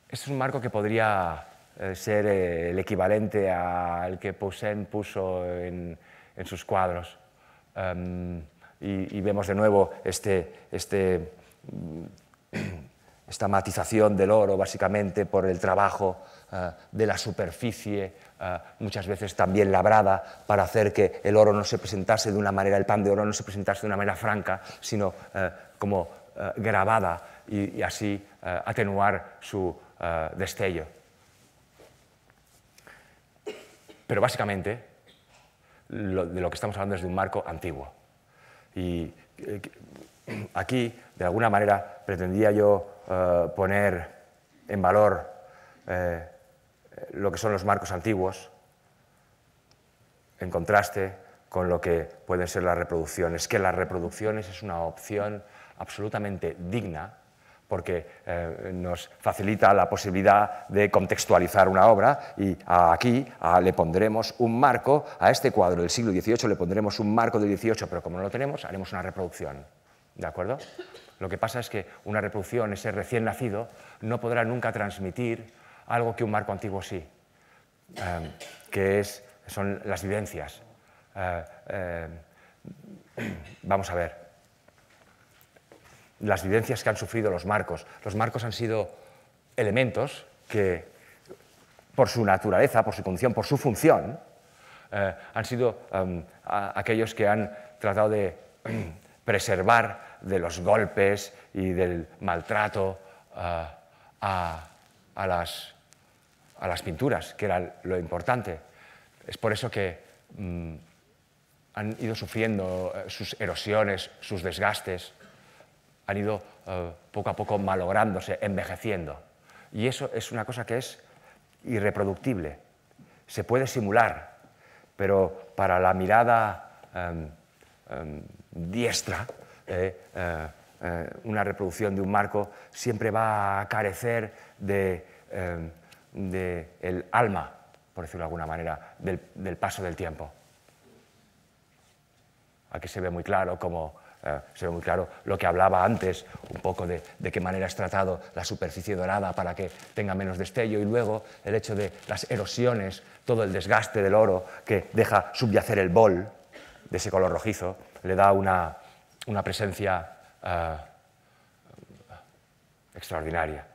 S1: Este es un marco que podría ser el equivalente al que Poussin puso en sus cuadros. Y vemos de nuevo esta matización del oro, básicamente por el trabajo de la superficie, muchas veces también labrada, para hacer que el oro no se presentase de una manera, el pan de oro no se presentase de una manera franca, sino como grabada y así atenuar su destello. Pero básicamente de lo que estamos hablando es de un marco antiguo. Y aquí, de alguna manera, pretendía yo poner en valor lo que son los marcos antiguos, en contraste con lo que pueden ser las reproducciones. Que las reproducciones es una opción absolutamente digna, porque nos facilita la posibilidad de contextualizar una obra y aquí le pondremos un marco, a este cuadro del siglo XVIII le pondremos un marco del XVIII, pero como no lo tenemos, haremos una reproducción. ¿De acuerdo? Lo que pasa es que una reproducción, ese recién nacido, no podrá nunca transmitir algo que un marco antiguo sí, que son las vivencias. Vamos a ver. Las vivencias que han sufrido los marcos. Los marcos han sido elementos que, por su naturaleza, por su condición, por su función, han sido aquellos que han tratado de preservar de los golpes y del maltrato a las pinturas, que era lo importante. Es por eso que han ido sufriendo sus erosiones, sus desgastes, han ido poco a poco malográndose, envejeciendo. Y eso es una cosa que es irreproductible. Se puede simular, pero para la mirada diestra una reproducción de un marco siempre va a carecer de el alma, por decirlo de alguna manera, del paso del tiempo. Aquí se ve muy claro lo que hablaba antes, un poco de qué manera es tratado la superficie dorada para que tenga menos destello, y luego el hecho de las erosiones, todo el desgaste del oro que deja subyacer el bol de ese color rojizo, le da una presencia extraordinaria.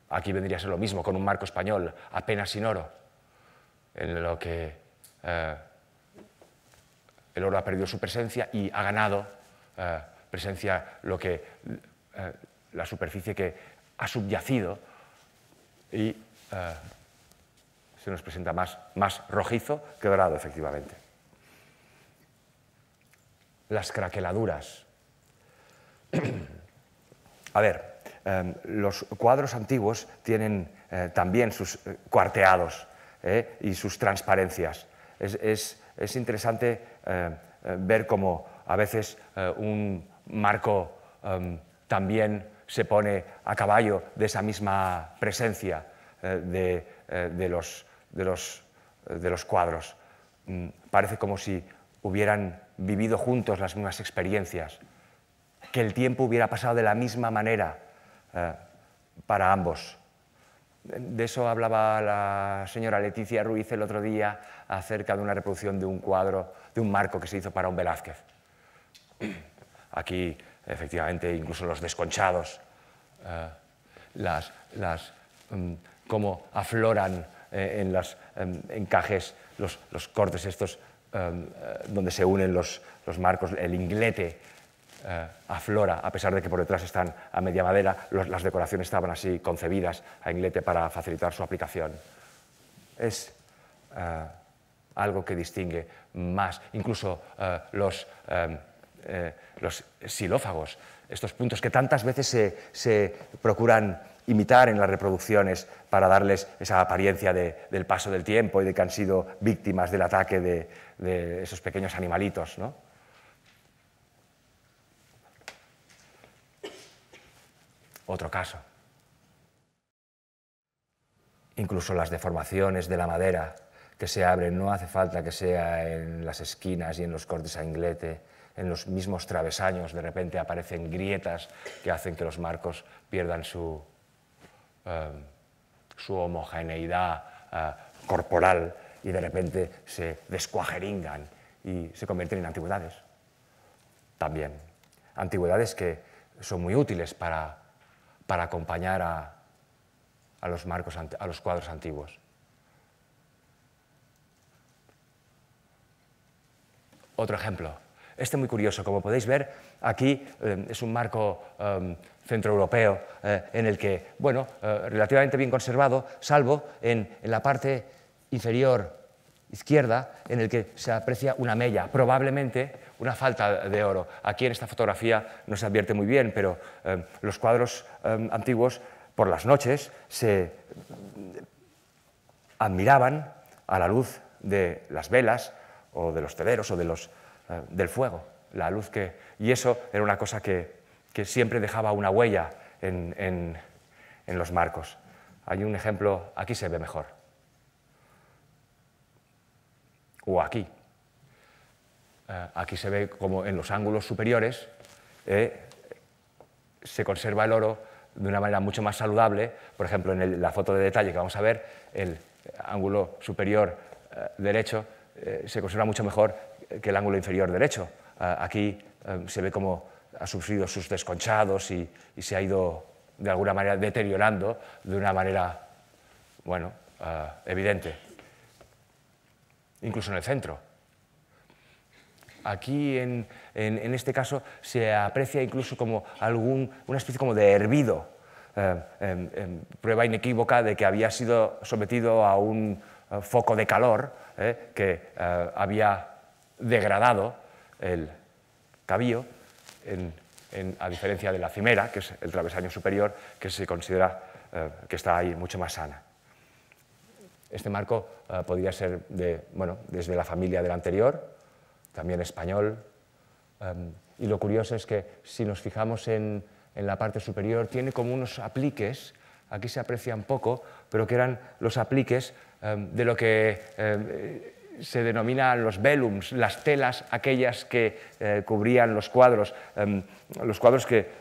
S1: Aquí vendría a ser lo mismo con un marco español apenas sin oro, en lo que el oro ha perdido su presencia y ha ganado presencia la superficie que ha subyacido, y se nos presenta más rojizo que dorado, efectivamente. Las craqueladuras. A ver, los cuadros antiguos tienen también sus cuarteados y sus transparencias. Es interesante ver cómo a veces un marco también se pone a caballo de esa misma presencia de los cuadros. Parece como si hubieran vivido juntos las mismas experiencias, que el tiempo hubiera pasado de la misma manera para ambos. De eso hablaba la señora Leticia Ruiz el otro día acerca de una reproducción de un cuadro, de un marco que se hizo para un Velázquez. Aquí, efectivamente, incluso los desconchados, cómo afloran en los encajes, los cortes estos donde se unen los marcos, el inglete aflora, a pesar de que por detrás están a media madera. Las decoraciones estaban así concebidas a inglete para facilitar su aplicación. Es algo que distingue más, incluso los xilófagos, estos puntos que tantas veces se procuran imitar en las reproducciones para darles esa apariencia del paso del tiempo y de que han sido víctimas del ataque de esos pequeños animalitos, ¿no? Otro caso. Incluso las deformaciones de la madera que se abren, no hace falta que sea en las esquinas y en los cortes a inglete, en los mismos travesaños de repente aparecen grietas que hacen que los marcos pierdan su homogeneidad corporal y de repente se descuajeringan y se convierten en antigüedades. También antigüedades que son muy útiles para acompañar a los cuadros antiguos. Otro ejemplo, este muy curioso. Como podéis ver, aquí es un marco centroeuropeo en el que, bueno, relativamente bien conservado, salvo en la parte inferior izquierda, en el que se aprecia una mella, probablemente una falta de oro. Aquí en esta fotografía no se advierte muy bien, pero los cuadros antiguos por las noches se admiraban a la luz de las velas o de los tederos o del fuego. La luz y eso era una cosa que siempre dejaba una huella en los marcos. Hay un ejemplo, aquí se ve mejor. O aquí. Aquí se ve como en los ángulos superiores se conserva el oro de una manera mucho más saludable. Por ejemplo, en la foto de detalle que vamos a ver, el ángulo superior derecho se conserva mucho mejor que el ángulo inferior derecho. Aquí se ve cómo ha sufrido sus desconchados y se ha ido de alguna manera deteriorando de una manera, bueno, evidente. Incluso en el centro. Aquí, en este caso, se aprecia incluso como una especie como de hervido, prueba inequívoca de que había sido sometido a un foco de calor que había degradado el cabillo, a diferencia de la cimera, que es el travesaño superior, que se considera que está ahí mucho más sana. Este marco podría ser desde la familia del anterior, también español, y lo curioso es que si nos fijamos en la parte superior, tiene como unos apliques, aquí se aprecian poco, pero que eran los apliques de lo que se denominan los velums, las telas aquellas que cubrían los cuadros que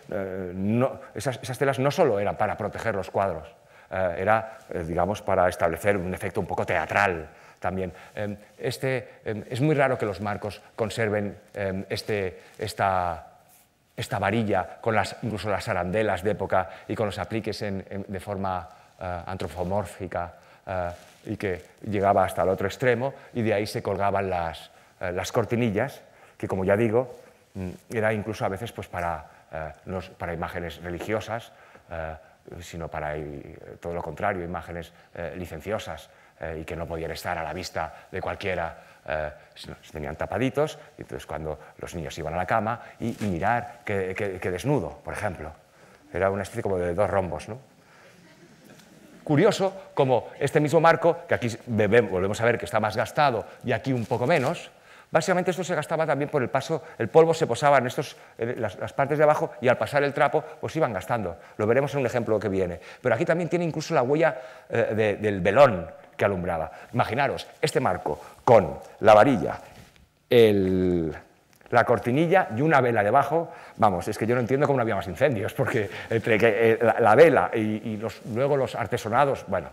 S1: esas telas no solo eran para proteger los cuadros, era, digamos, para establecer un efecto un poco teatral también. Es muy raro que los marcos conserven esta varilla con incluso las arandelas de época y con los apliques de forma antropomórfica y que llegaba hasta el otro extremo, y de ahí se colgaban las cortinillas, que, como ya digo, era incluso a veces pues, no para imágenes religiosas, sino para todo lo contrario, imágenes licenciosas y que no podían estar a la vista de cualquiera. Se tenían tapaditos, y entonces cuando los niños iban a la cama y mirar que desnudo, por ejemplo. Era una especie como de 2 rombos, ¿no? Curioso como este mismo marco, que aquí volvemos a ver que está más gastado y aquí un poco menos, básicamente esto se gastaba también por el paso, el polvo se posaba en las partes de abajo y al pasar el trapo pues iban gastando. Lo veremos en un ejemplo que viene. Pero aquí también tiene incluso la huella del velón que alumbraba. Imaginaros este marco con la varilla, la cortinilla y una vela debajo. Vamos, es que yo no entiendo cómo no había más incendios, porque entre la vela y luego los artesonados, bueno,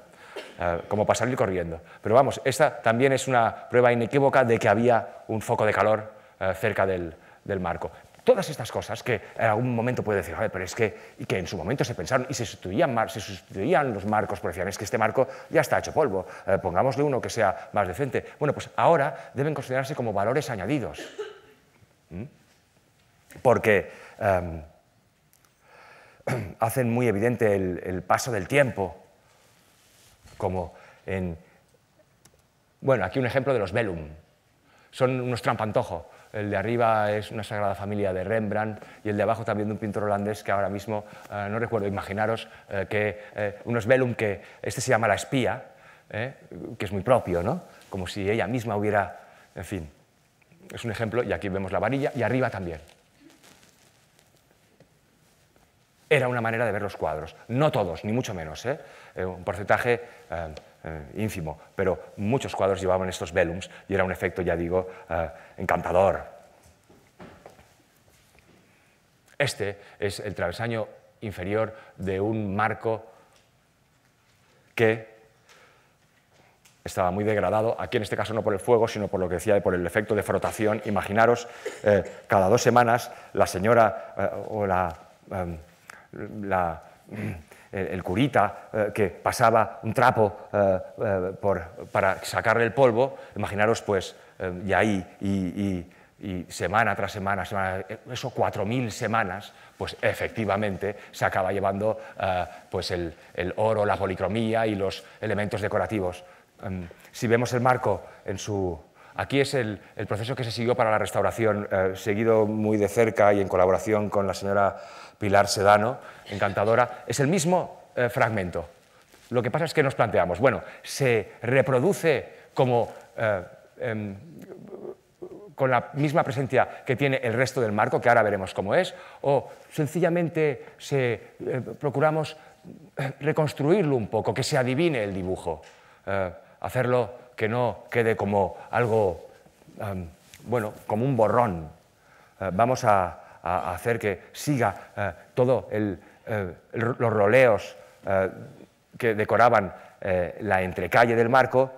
S1: como para salir corriendo. Pero vamos, esta también es una prueba inequívoca de que había un foco de calor cerca del marco. Todas estas cosas que en algún momento puede decir, pero es que en su momento se pensaron y se sustituían los marcos, porque decían, es que este marco ya está hecho polvo, pongámosle uno que sea más decente. Bueno, pues ahora deben considerarse como valores añadidos. Porque hacen muy evidente el paso del tiempo, como bueno, aquí un ejemplo de los velum. Son unos trampantojo. El de arriba es una Sagrada Familia de Rembrandt y el de abajo también de un pintor holandés que ahora mismo no recuerdo. Imaginaros que unos velum que este se llama La espía, que es muy propio, ¿no? Como si ella misma hubiera, en fin. Es un ejemplo, y aquí vemos la varilla, y arriba también. Era una manera de ver los cuadros. No todos, ni mucho menos, un porcentaje ínfimo, pero muchos cuadros llevaban estos velums y era un efecto, ya digo, encantador. Este es el travesaño inferior de un marco que estaba muy degradado, aquí en este caso no por el fuego, sino por lo que decía, por el efecto de frotación. Imaginaros, cada 2 semanas la señora o el curita que pasaba un trapo para sacarle el polvo, imaginaros pues, y ahí, y semana tras semana, eso 4.000 semanas, pues efectivamente se acaba llevando pues el oro, la policromía y los elementos decorativos. Si vemos el marco aquí es el proceso que se siguió para la restauración, seguido muy de cerca y en colaboración con la señora Pilar Sedano, encantadora. Es el mismo fragmento. Lo que pasa es que nos planteamos, bueno, ¿se reproduce como con la misma presencia que tiene el resto del marco, que ahora veremos cómo es, o sencillamente procuramos reconstruirlo un poco, que se adivine el dibujo? Hacerlo que no quede como algo, bueno, como un borrón. Vamos a hacer que siga todo los roleos que decoraban la entrecalle del marco,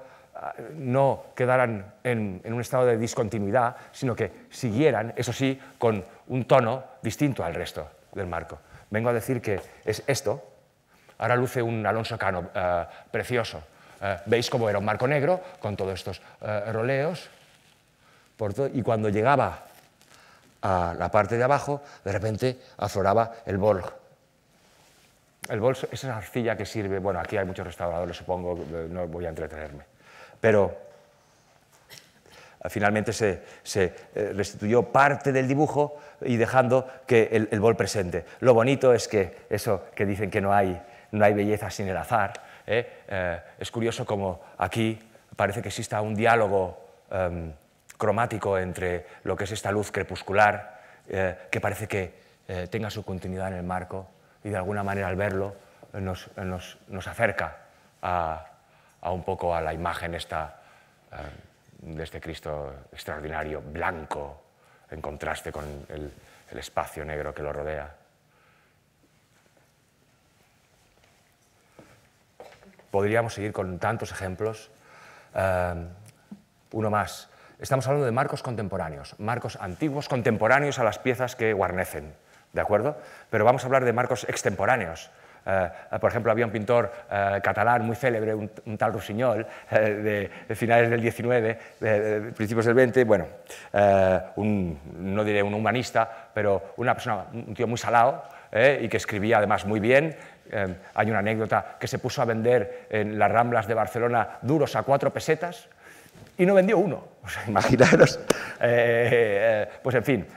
S1: no quedaran en un estado de discontinuidad, sino que siguieran, eso sí, con un tono distinto al resto del marco. Vengo a decir que es esto. Ahora luce un Alonso Cano precioso. Veis cómo era un marco negro con todos estos roleos, y cuando llegaba a la parte de abajo, de repente afloraba el bol. El bol es esa arcilla que sirve, bueno, aquí hay muchos restauradores, supongo, no voy a entretenerme, pero finalmente se restituyó parte del dibujo y dejando que el bol presente. Lo bonito es que eso que dicen que no hay belleza sin el azar, es curioso como aquí parece que exista un diálogo cromático entre lo que es esta luz crepuscular que parece que tenga su continuidad en el marco y de alguna manera al verlo nos acerca a un poco a la imagen esta de este Cristo extraordinario, blanco, en contraste con el espacio negro que lo rodea. Podríamos seguir con tantos ejemplos. Uno más. Estamos hablando de marcos contemporáneos, marcos antiguos contemporáneos a las piezas que guarnecen, ¿de acuerdo? Pero vamos a hablar de marcos extemporáneos. Por ejemplo, había un pintor catalán muy célebre, un tal Rossinyol, de finales del XIX, principios del XX, bueno, no diré un humanista, pero una persona, un tío muy salado, y que escribía además muy bien. Hay una anécdota que se puso a vender en las Ramblas de Barcelona duros a 4 pesetas y no vendió uno. O sea, imaginaros. Pues en fin,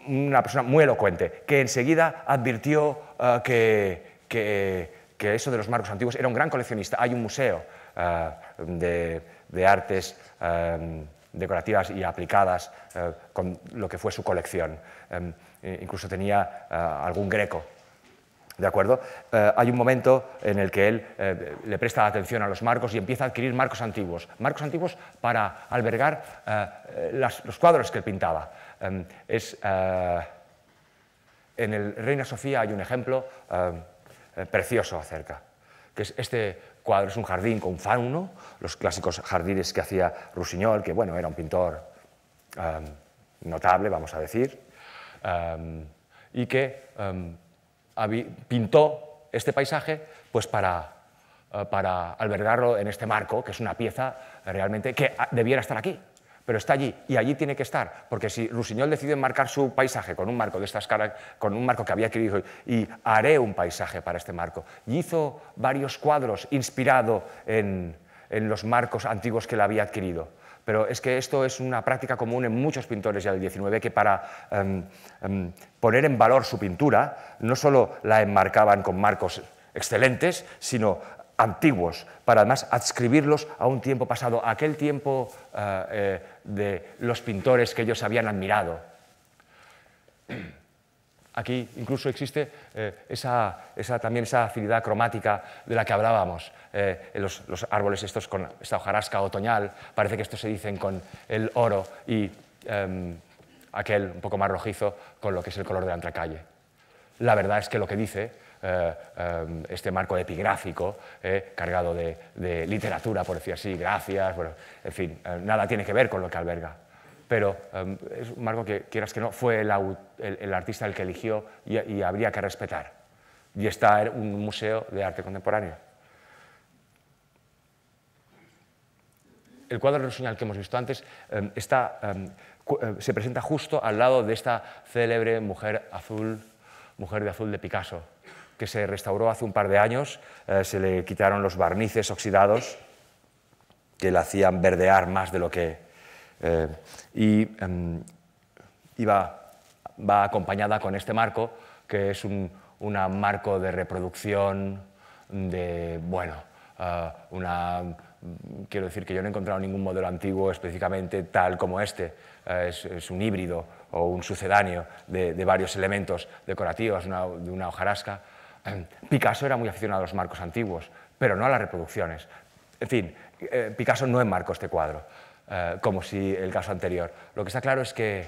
S1: una persona muy elocuente que enseguida advirtió que eso de los marcos antiguos era un gran coleccionista. Hay un museo de artes decorativas y aplicadas con lo que fue su colección. Incluso tenía algún Greco. ¿De acuerdo? Hay un momento en el que él le presta atención a los marcos y empieza a adquirir marcos antiguos para albergar los cuadros que él pintaba. En el Reina Sofía hay un ejemplo precioso acerca, que es este cuadro, es un jardín con un fauno, los clásicos jardines que hacía Rossinyol, que bueno, era un pintor notable, vamos a decir, y que pintó este paisaje pues para albergarlo en este marco, que es una pieza realmente que debiera estar aquí, pero está allí y allí tiene que estar, porque si Rossinyol decide enmarcar su paisaje con un marco de estas caras, con un marco que había adquirido y haré un paisaje para este marco, y hizo varios cuadros inspirado en los marcos antiguos que él había adquirido. Pero es que esto es una práctica común en muchos pintores ya del XIX, que para poner en valor su pintura no solo la enmarcaban con marcos excelentes, sino antiguos, para además adscribirlos a un tiempo pasado, a aquel tiempo de los pintores que ellos habían admirado. Aquí incluso existe también esa afinidad cromática de la que hablábamos. Los árboles estos con esta hojarasca otoñal, parece que estos se dicen con el oro y aquel un poco más rojizo con lo que es el color de la antracalle. La verdad es que lo que dice este marco epigráfico, cargado de literatura, por decir así, gracias, bueno, en fin, nada tiene que ver con lo que alberga. Pero es un marco que, quieras que no, fue el artista el que eligió y habría que respetar. Y está en un museo de arte contemporáneo. El cuadro de Rossinyol que hemos visto antes se presenta justo al lado de esta célebre mujer de azul de Picasso, que se restauró hace un par de años. Se le quitaron los barnices oxidados que la hacían verdear más de lo que... va acompañada con este marco, que es un marco de reproducción de, bueno, quiero decir que yo no he encontrado ningún modelo antiguo específicamente tal como este. Es un híbrido o un sucedáneo de varios elementos decorativos, de una hojarasca. Picasso era muy aficionado a los marcos antiguos, pero no a las reproducciones. En fin, Picasso no enmarcó este cuadro, como si el caso anterior. Lo que está claro es que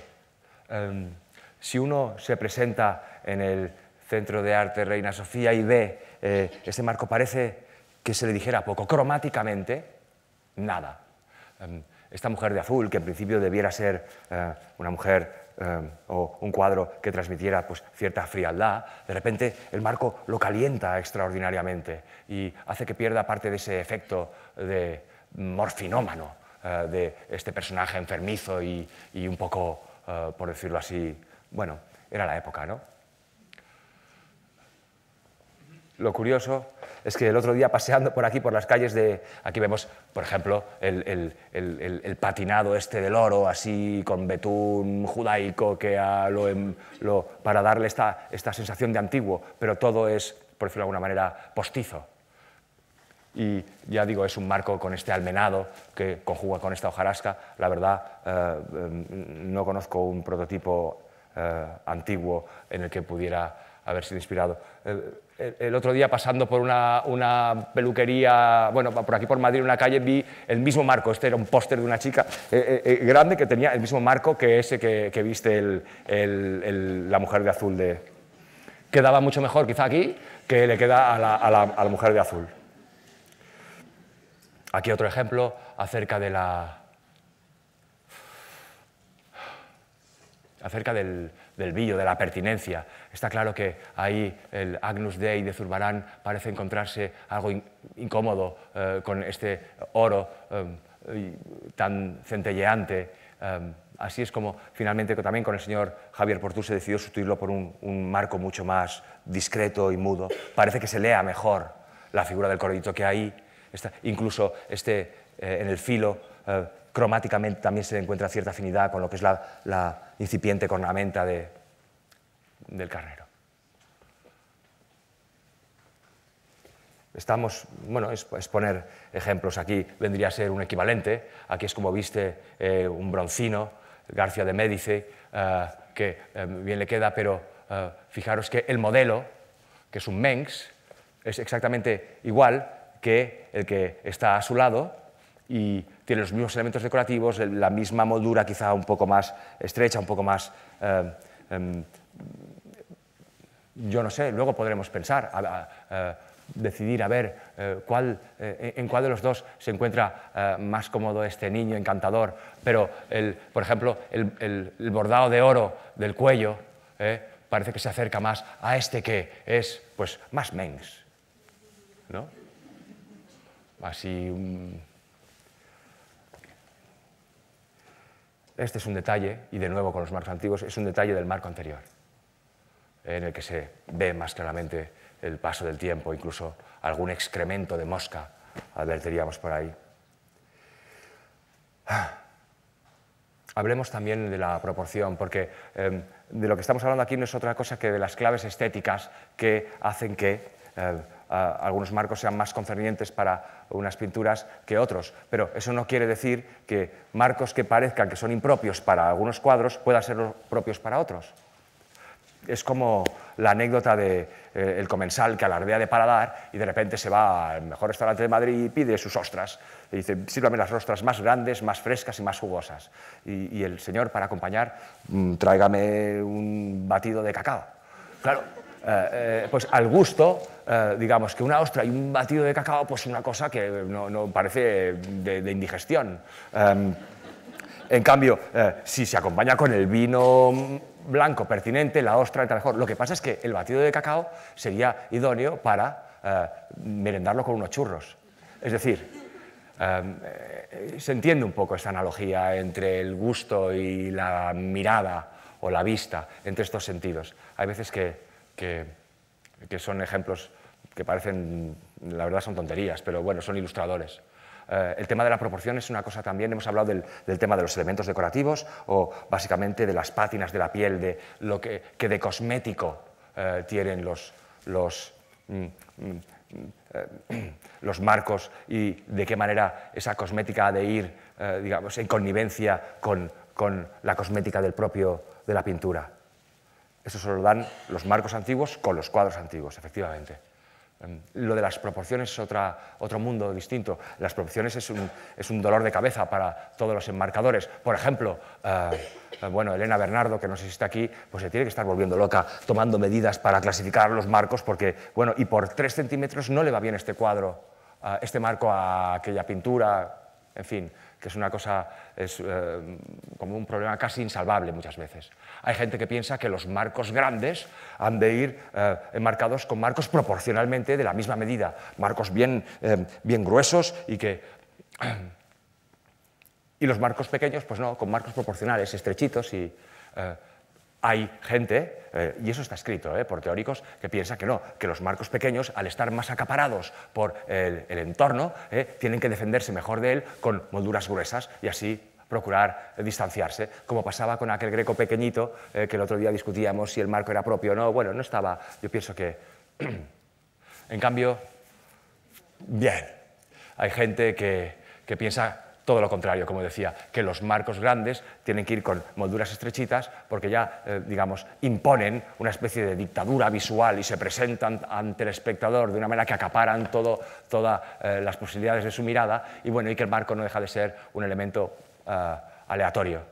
S1: si uno se presenta en el Centro de Arte Reina Sofía y ve este marco, parece que se le dijera poco. Cromáticamente, nada. Esta mujer de azul, que en principio debiera ser una mujer o un cuadro que transmitiera pues, cierta frialdad, de repente el marco lo calienta extraordinariamente y hace que pierda parte de ese efecto de morfinómano de este personaje enfermizo y un poco, por decirlo así, bueno, era la época, ¿no? Lo curioso es que el otro día, paseando por aquí, por las calles de... Aquí vemos, por ejemplo, el patinado este del oro, así con betún judaico, que para darle esta sensación de antiguo, pero todo es, por decirlo de alguna manera, postizo. Y ya digo, es un marco con este almenado que conjuga con esta hojarasca. La verdad, no conozco un prototipo antiguo en el que pudiera haber sido inspirado. El otro día, pasando por una peluquería, bueno, por aquí por Madrid, en una calle, vi el mismo marco. Este era un póster de una chica grande que tenía el mismo marco que ese que viste la mujer de azul. Quedaba mucho mejor quizá aquí que le queda a la mujer de azul. Aquí otro ejemplo acerca del brillo, de la pertinencia. Está claro que ahí el Agnus Dei de Zurbarán parece encontrarse algo incómodo con este oro tan centelleante. Así es como finalmente también con el señor Javier Portú se decidió sustituirlo por un marco mucho más discreto y mudo. Parece que se lea mejor la figura del corredito que ahí. Incluso en el filo, cromáticamente también se encuentra cierta afinidad con lo que es la incipiente cornamenta del carnero. Bueno, es poner ejemplos. Aquí vendría a ser un equivalente. Aquí es como viste un broncino, García de Médice, que bien le queda, pero fijaros que el modelo, que es un Mengs, es exactamente igual que el que está a su lado y tiene los mismos elementos decorativos, la misma moldura quizá un poco más estrecha, un poco más... yo no sé, luego podremos pensar, decidir a ver en cuál de los dos se encuentra más cómodo este niño encantador, pero, por ejemplo, el bordado de oro del cuello parece que se acerca más a este que es pues, más Mengs, ¿no? Así... Este es un detalle, y de nuevo con los marcos antiguos, es un detalle del marco anterior, en el que se ve más claramente el paso del tiempo, incluso algún excremento de mosca advertiríamos por ahí. Hablemos también de la proporción, porque de lo que estamos hablando aquí no es otra cosa que de las claves estéticas que hacen que algunos marcos sean más concernientes para unas pinturas que otros, pero eso no quiere decir que marcos que parezcan que son impropios para algunos cuadros puedan ser propios para otros. Es como la anécdota del comensal que alardea de paladar y de repente se va al mejor restaurante de Madrid y pide sus ostras. Y dice, sírvame las ostras más grandes, más frescas y más jugosas. Y el señor, para acompañar, tráigame un batido de cacao. Claro, pues al gusto, digamos que una ostra y un batido de cacao, pues una cosa que no parece de indigestión. En cambio, si se acompaña con el vino blanco pertinente, la ostra entra mejor. Lo que pasa es que el batido de cacao sería idóneo para merendarlo con unos churros. Es decir, se entiende un poco esta analogía entre el gusto y la mirada o la vista, entre estos sentidos. Hay veces que son ejemplos que parecen, la verdad son tonterías, pero bueno, son ilustradores. El tema de la proporción es una cosa también, hemos hablado del tema de los elementos decorativos o básicamente de las pátinas de la piel, de lo que de cosmético tienen los marcos y de qué manera esa cosmética ha de ir, digamos, en connivencia con la cosmética de la pintura. Eso solo dan los marcos antiguos con los cuadros antiguos, efectivamente. Lo de las proporciones es otro mundo distinto. Las proporciones es un dolor de cabeza para todos los enmarcadores. Por ejemplo, bueno, Elena Bernardo, que no sé si está aquí, pues se tiene que estar volviendo loca tomando medidas para clasificar los marcos porque, bueno, y por 3 centímetros no le va bien este cuadro, este marco a aquella pintura, en fin, que es una cosa, es como un problema casi insalvable muchas veces. Hay gente que piensa que los marcos grandes han de ir enmarcados con marcos proporcionalmente de la misma medida, marcos bien gruesos y los marcos pequeños, pues no, con marcos proporcionales, estrechitos y... hay gente, y eso está escrito por teóricos, que piensa que no, que los marcos pequeños, al estar más acaparados por el entorno, tienen que defenderse mejor de él con molduras gruesas y así procurar distanciarse, como pasaba con aquel Greco pequeñito que el otro día discutíamos si el marco era propio o no. Bueno, no estaba, yo pienso que... En cambio, bien, hay gente que piensa todo lo contrario, como decía, que los marcos grandes tienen que ir con molduras estrechitas porque ya, digamos, imponen una especie de dictadura visual y se presentan ante el espectador de una manera que acaparan todas las posibilidades de su mirada y, bueno, y que el marco no deja de ser un elemento aleatorio.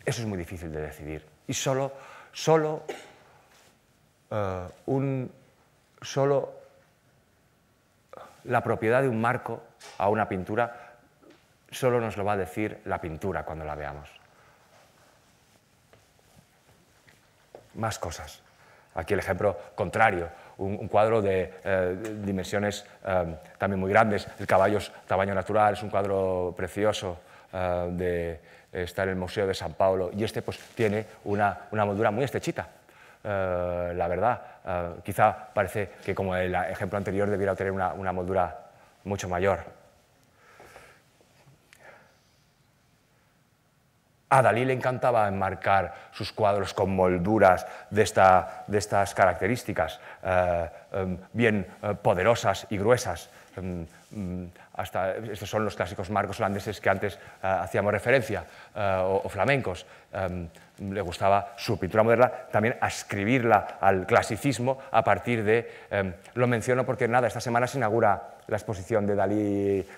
S1: Eso es muy difícil de decidir y solo la propiedad de un marco a una pintura solo nos lo va a decir la pintura cuando la veamos. Más cosas. Aquí el ejemplo contrario, un cuadro de dimensiones también muy grandes. El caballo es tamaño natural, es un cuadro precioso, está en el Museo de San Paulo y este pues tiene una moldura muy estrechita. La verdad, quizá parece que como el ejemplo anterior debiera tener una moldura mucho mayor. A Dalí le encantaba enmarcar sus cuadros con molduras de estas características, bien poderosas y gruesas. Estos son los clásicos marcos holandeses que antes hacíamos referencia, o flamencos. Le gustaba su pintura moderna, también ascribirla al clasicismo a partir de... lo menciono porque, nada, esta semana se inaugura la exposición de Dalí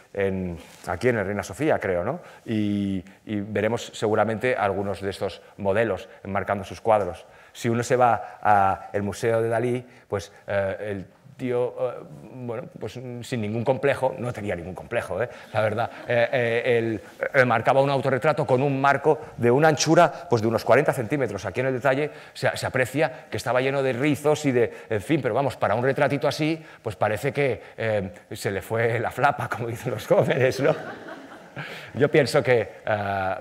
S1: aquí en el Reina Sofía, creo, ¿no? Y veremos seguramente algunos de estos modelos enmarcando sus cuadros. Si uno se va al Museo de Dalí, pues el tío, bueno, pues sin ningún complejo, no tenía ningún complejo, la verdad, él marcaba un autorretrato con un marco de una anchura pues de unos 40 centímetros. Aquí en el detalle se aprecia que estaba lleno de rizos y de, en fin, pero vamos, para un retratito así, pues parece que se le fue la flapa, como dicen los jóvenes, ¿no? Yo pienso que,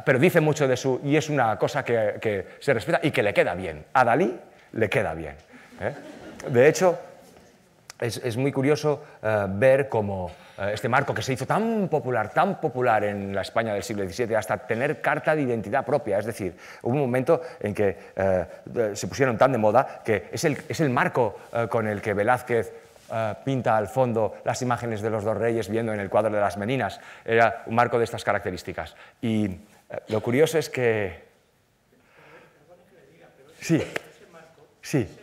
S1: pero dice mucho de su, y es una cosa que se respeta y que le queda bien. A Dalí le queda bien. De hecho, es muy curioso ver cómo este marco que se hizo tan popular en la España del siglo XVII, hasta tener carta de identidad propia. Es decir, hubo un momento en que se pusieron tan de moda que es el marco con el que Velázquez pinta al fondo las imágenes de los dos reyes viendo en el cuadro de las Meninas. Era un marco de estas características. Y lo curioso es que... Sí, sí.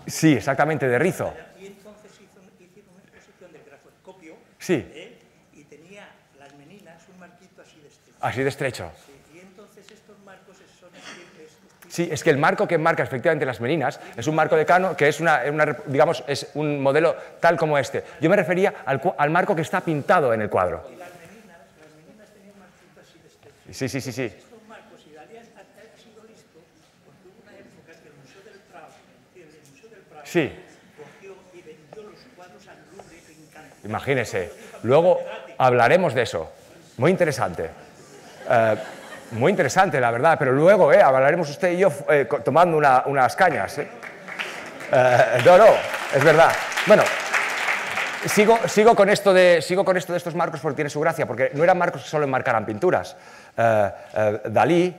S1: Sí, exactamente, de rizo.
S2: Y entonces hicieron una exposición del grafoscopio.
S1: Sí.
S2: Y tenía las Meninas un marquito así de estrecho.
S1: Así de estrecho.
S2: Sí, y entonces estos marcos son
S1: sí, es que el marco que marca efectivamente las Meninas es un marco de Cano que es digamos, es un modelo tal como este. Yo me refería al marco que está pintado en el cuadro.
S2: Y las Meninas tenían un marquito así de estrecho.
S1: Sí, sí, sí, sí.
S2: Estos marcos, y Dalí ha sido listo, porque hubo una época que el Museo del Prado,
S1: sí,
S2: cogió y vendió los cuadros al Louvre encantados.
S1: Imagínese. Luego hablaremos de eso. Muy interesante. Muy interesante, la verdad. Pero luego hablaremos usted y yo tomando unas cañas. No, es verdad. Bueno, sigo con esto de estos marcos porque tiene su gracia, porque no eran marcos que solo enmarcaran pinturas. Dalí...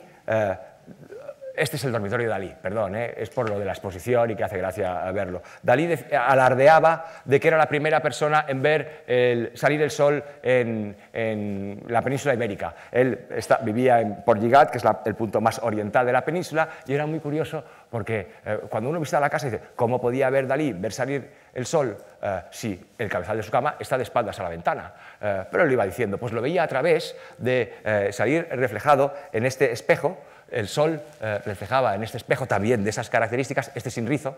S1: Este es el dormitorio de Dalí, perdón, es por lo de la exposición y que hace gracia verlo. Dalí alardeaba de que era la primera persona en ver salir el sol en la península ibérica. Él vivía en Portlligat, que es el punto más oriental de la península, y era muy curioso porque cuando uno visita la casa dice, ¿cómo podía ver Dalí ver salir el sol si el cabezal de su cama está de espaldas a la ventana? Pero él lo iba diciendo, pues lo veía a través de salir reflejado en este espejo. El sol reflejaba en este espejo también de esas características, este sin rizo,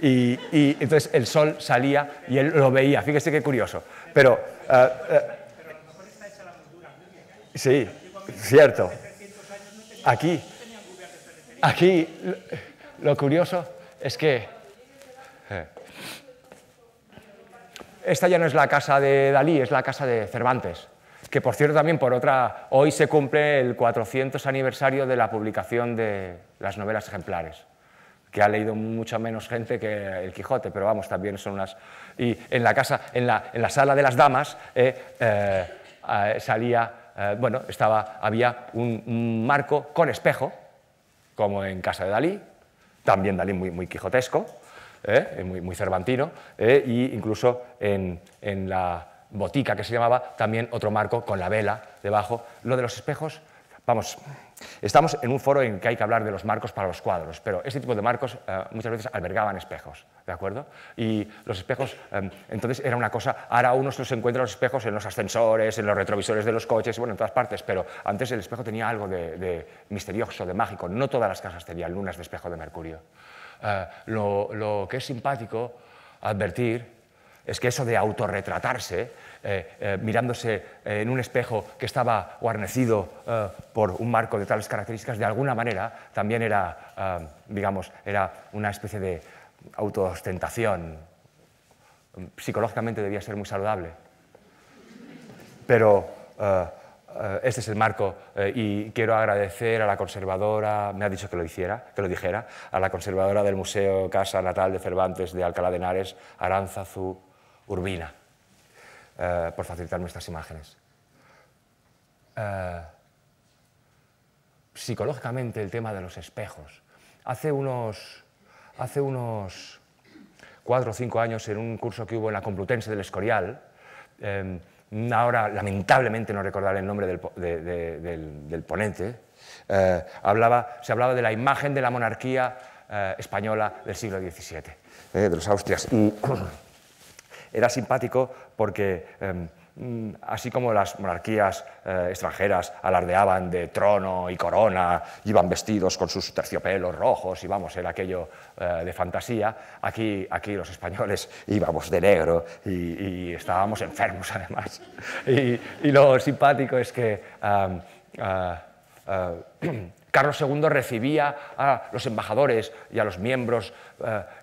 S1: y entonces el sol salía y él lo veía. Fíjese qué curioso. Pero
S2: a lo mejor está hecha la moldura.
S1: sí, cierto. Aquí lo curioso es que esta ya no es la casa de Dalí, es la casa de Cervantes. Que, por cierto, también hoy se cumple el 400 aniversario de la publicación de las novelas ejemplares, que ha leído mucha menos gente que el Quijote, pero vamos, también son unas... Y en la sala de las damas había un marco con espejo, como en casa de Dalí, también Dalí muy quijotesco, muy cervantino, e incluso en la botica que se llamaba, también otro marco con la vela debajo. Lo de los espejos, vamos, estamos en un foro en que hay que hablar de los marcos para los cuadros, pero este tipo de marcos muchas veces albergaban espejos, ¿de acuerdo? Y los espejos, entonces era una cosa, ahora uno se los encuentra los espejos en los ascensores, en los retrovisores de los coches, bueno, en todas partes, pero antes el espejo tenía algo de misterioso, de mágico. No todas las casas tenían lunas de espejo de mercurio. Lo que es simpático advertir es que eso de autorretratarse, mirándose en un espejo que estaba guarnecido por un marco de tales características, de alguna manera también era, digamos, era una especie de autoostentación. Psicológicamente debía ser muy saludable. Pero este es el marco y quiero agradecer a la conservadora, me ha dicho que lo dijera, a la conservadora del Museo Casa Natal de Cervantes de Alcalá de Henares, Aránzazu Urbina, por facilitarme estas imágenes. Psicológicamente el tema de los espejos. Hace unos 4 o 5 años, en un curso que hubo en la Complutense del Escorial, ahora lamentablemente no recordaré el nombre del ponente, se hablaba de la imagen de la monarquía española del siglo XVII, de los Austrias. Y era simpático porque, así como las monarquías extranjeras alardeaban de trono y corona, iban vestidos con sus terciopelos rojos y vamos, era aquello de fantasía, aquí los españoles íbamos de negro y estábamos enfermos además. Y lo simpático es que Carlos II recibía a los embajadores y a los miembros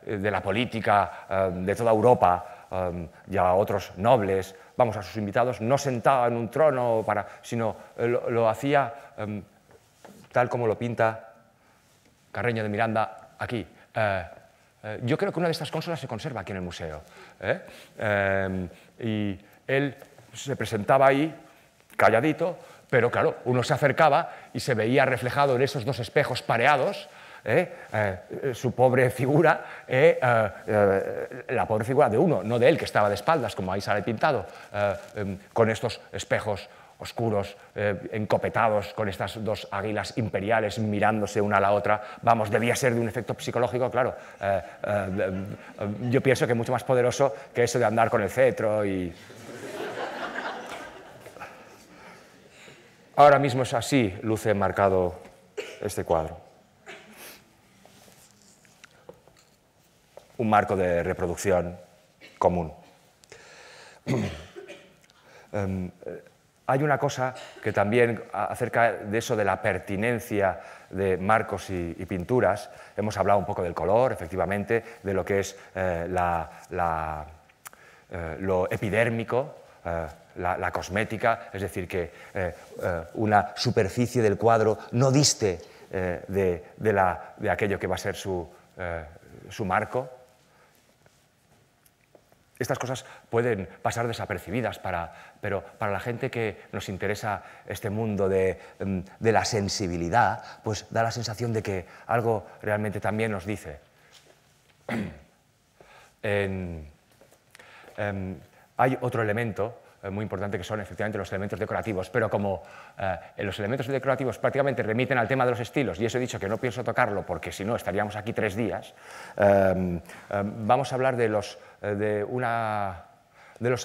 S1: de la política de toda Europa y a otros nobles, vamos, a sus invitados, no sentaba en un trono, sino lo hacía tal como lo pinta Carreño de Miranda aquí. Yo creo que una de estas consolas se conserva aquí en el museo. Y él se presentaba ahí, calladito, pero claro, uno se acercaba y se veía reflejado en esos dos espejos pareados su pobre figura, la pobre figura de uno, no de él, que estaba de espaldas, como ahí sale pintado, con estos espejos oscuros, encopetados, con estas dos águilas imperiales mirándose una a la otra. Vamos, debía ser de un efecto psicológico, claro. Yo pienso que mucho más poderoso que eso de andar con el cetro y... Ahora mismo es así, luce marcado este cuadro. Un marco de reproducción común. Hay una cosa que también, acerca de eso de la pertinencia de marcos y pinturas, hemos hablado un poco del color, efectivamente, de lo que es lo epidérmico, la cosmética, es decir, que una superficie del cuadro no diste de aquello que va a ser su marco. Estas cosas pueden pasar desapercibidas, pero para la gente que nos interesa este mundo de la sensibilidad, pues da la sensación de que algo realmente también nos dice. Hay otro elemento muy importante que son efectivamente los elementos decorativos, pero como los elementos decorativos prácticamente remiten al tema de los estilos, y eso he dicho que no pienso tocarlo porque si no estaríamos aquí 3 días, vamos a hablar de los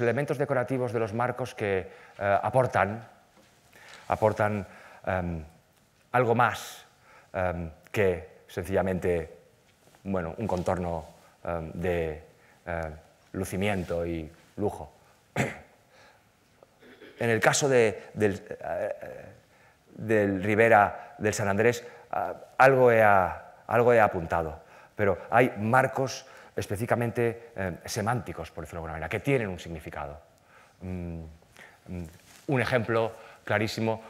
S1: elementos decorativos de los marcos que aportan algo más que sencillamente un contorno de lucimiento y lujo. En el caso del Ribera del San Andrés, algo he apuntado, pero hay marcos específicamente semánticos, por decirlo de alguna manera, que tienen un significado. Un ejemplo clarísimo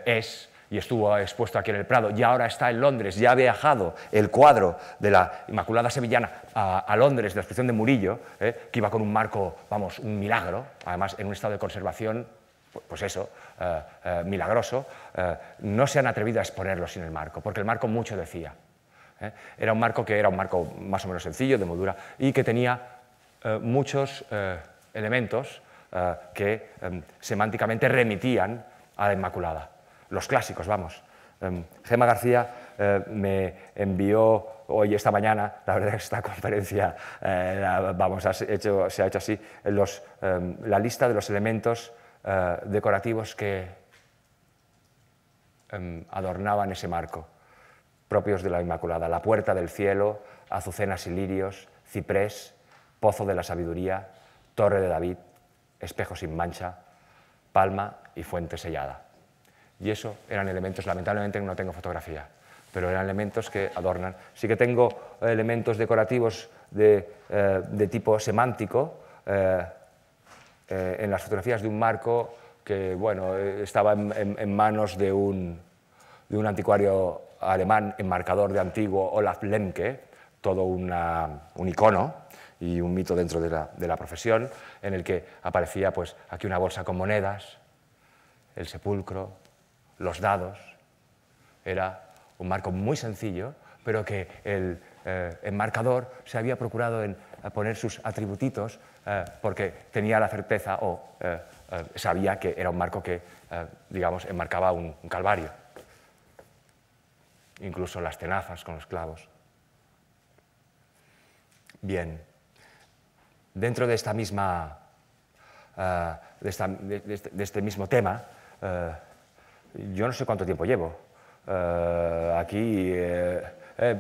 S1: es y estuvo expuesto aquí en el Prado, y ahora está en Londres, ya ha viajado el cuadro de la Inmaculada Sevillana a Londres, de la exposición de Murillo, que iba con un marco, vamos, un milagro, además en un estado de conservación, pues eso, milagroso. No se han atrevido a exponerlo sin el marco, porque el marco mucho decía. Era un marco que era un marco más o menos sencillo, de moldura, y que tenía muchos elementos que semánticamente remitían a la Inmaculada. Los clásicos, vamos. Gemma García me envió hoy, esta mañana, la verdad es que esta conferencia se ha hecho así, la lista de los elementos decorativos que adornaban ese marco, propios de la Inmaculada: la puerta del cielo, azucenas y lirios, ciprés, pozo de la sabiduría, torre de David, espejo sin mancha, palma y fuente sellada. Y eso eran elementos, lamentablemente no tengo fotografía, pero eran elementos que adornan. Sí que tengo elementos decorativos de tipo semántico en las fotografías de un marco que, bueno, estaba en manos de un anticuario alemán, enmarcador de antiguo, Olaf Lemke, todo un icono y un mito dentro de la profesión, en el que aparecía pues, aquí una bolsa con monedas, el sepulcro, los dados. Era un marco muy sencillo, pero que el enmarcador se había procurado en poner sus atributitos porque tenía la certeza o sabía que era un marco que, digamos, enmarcaba un calvario. Incluso las tenazas con los clavos. Bien, dentro de esta misma, de este mismo tema, yo no sé cuánto tiempo llevo. Aquí,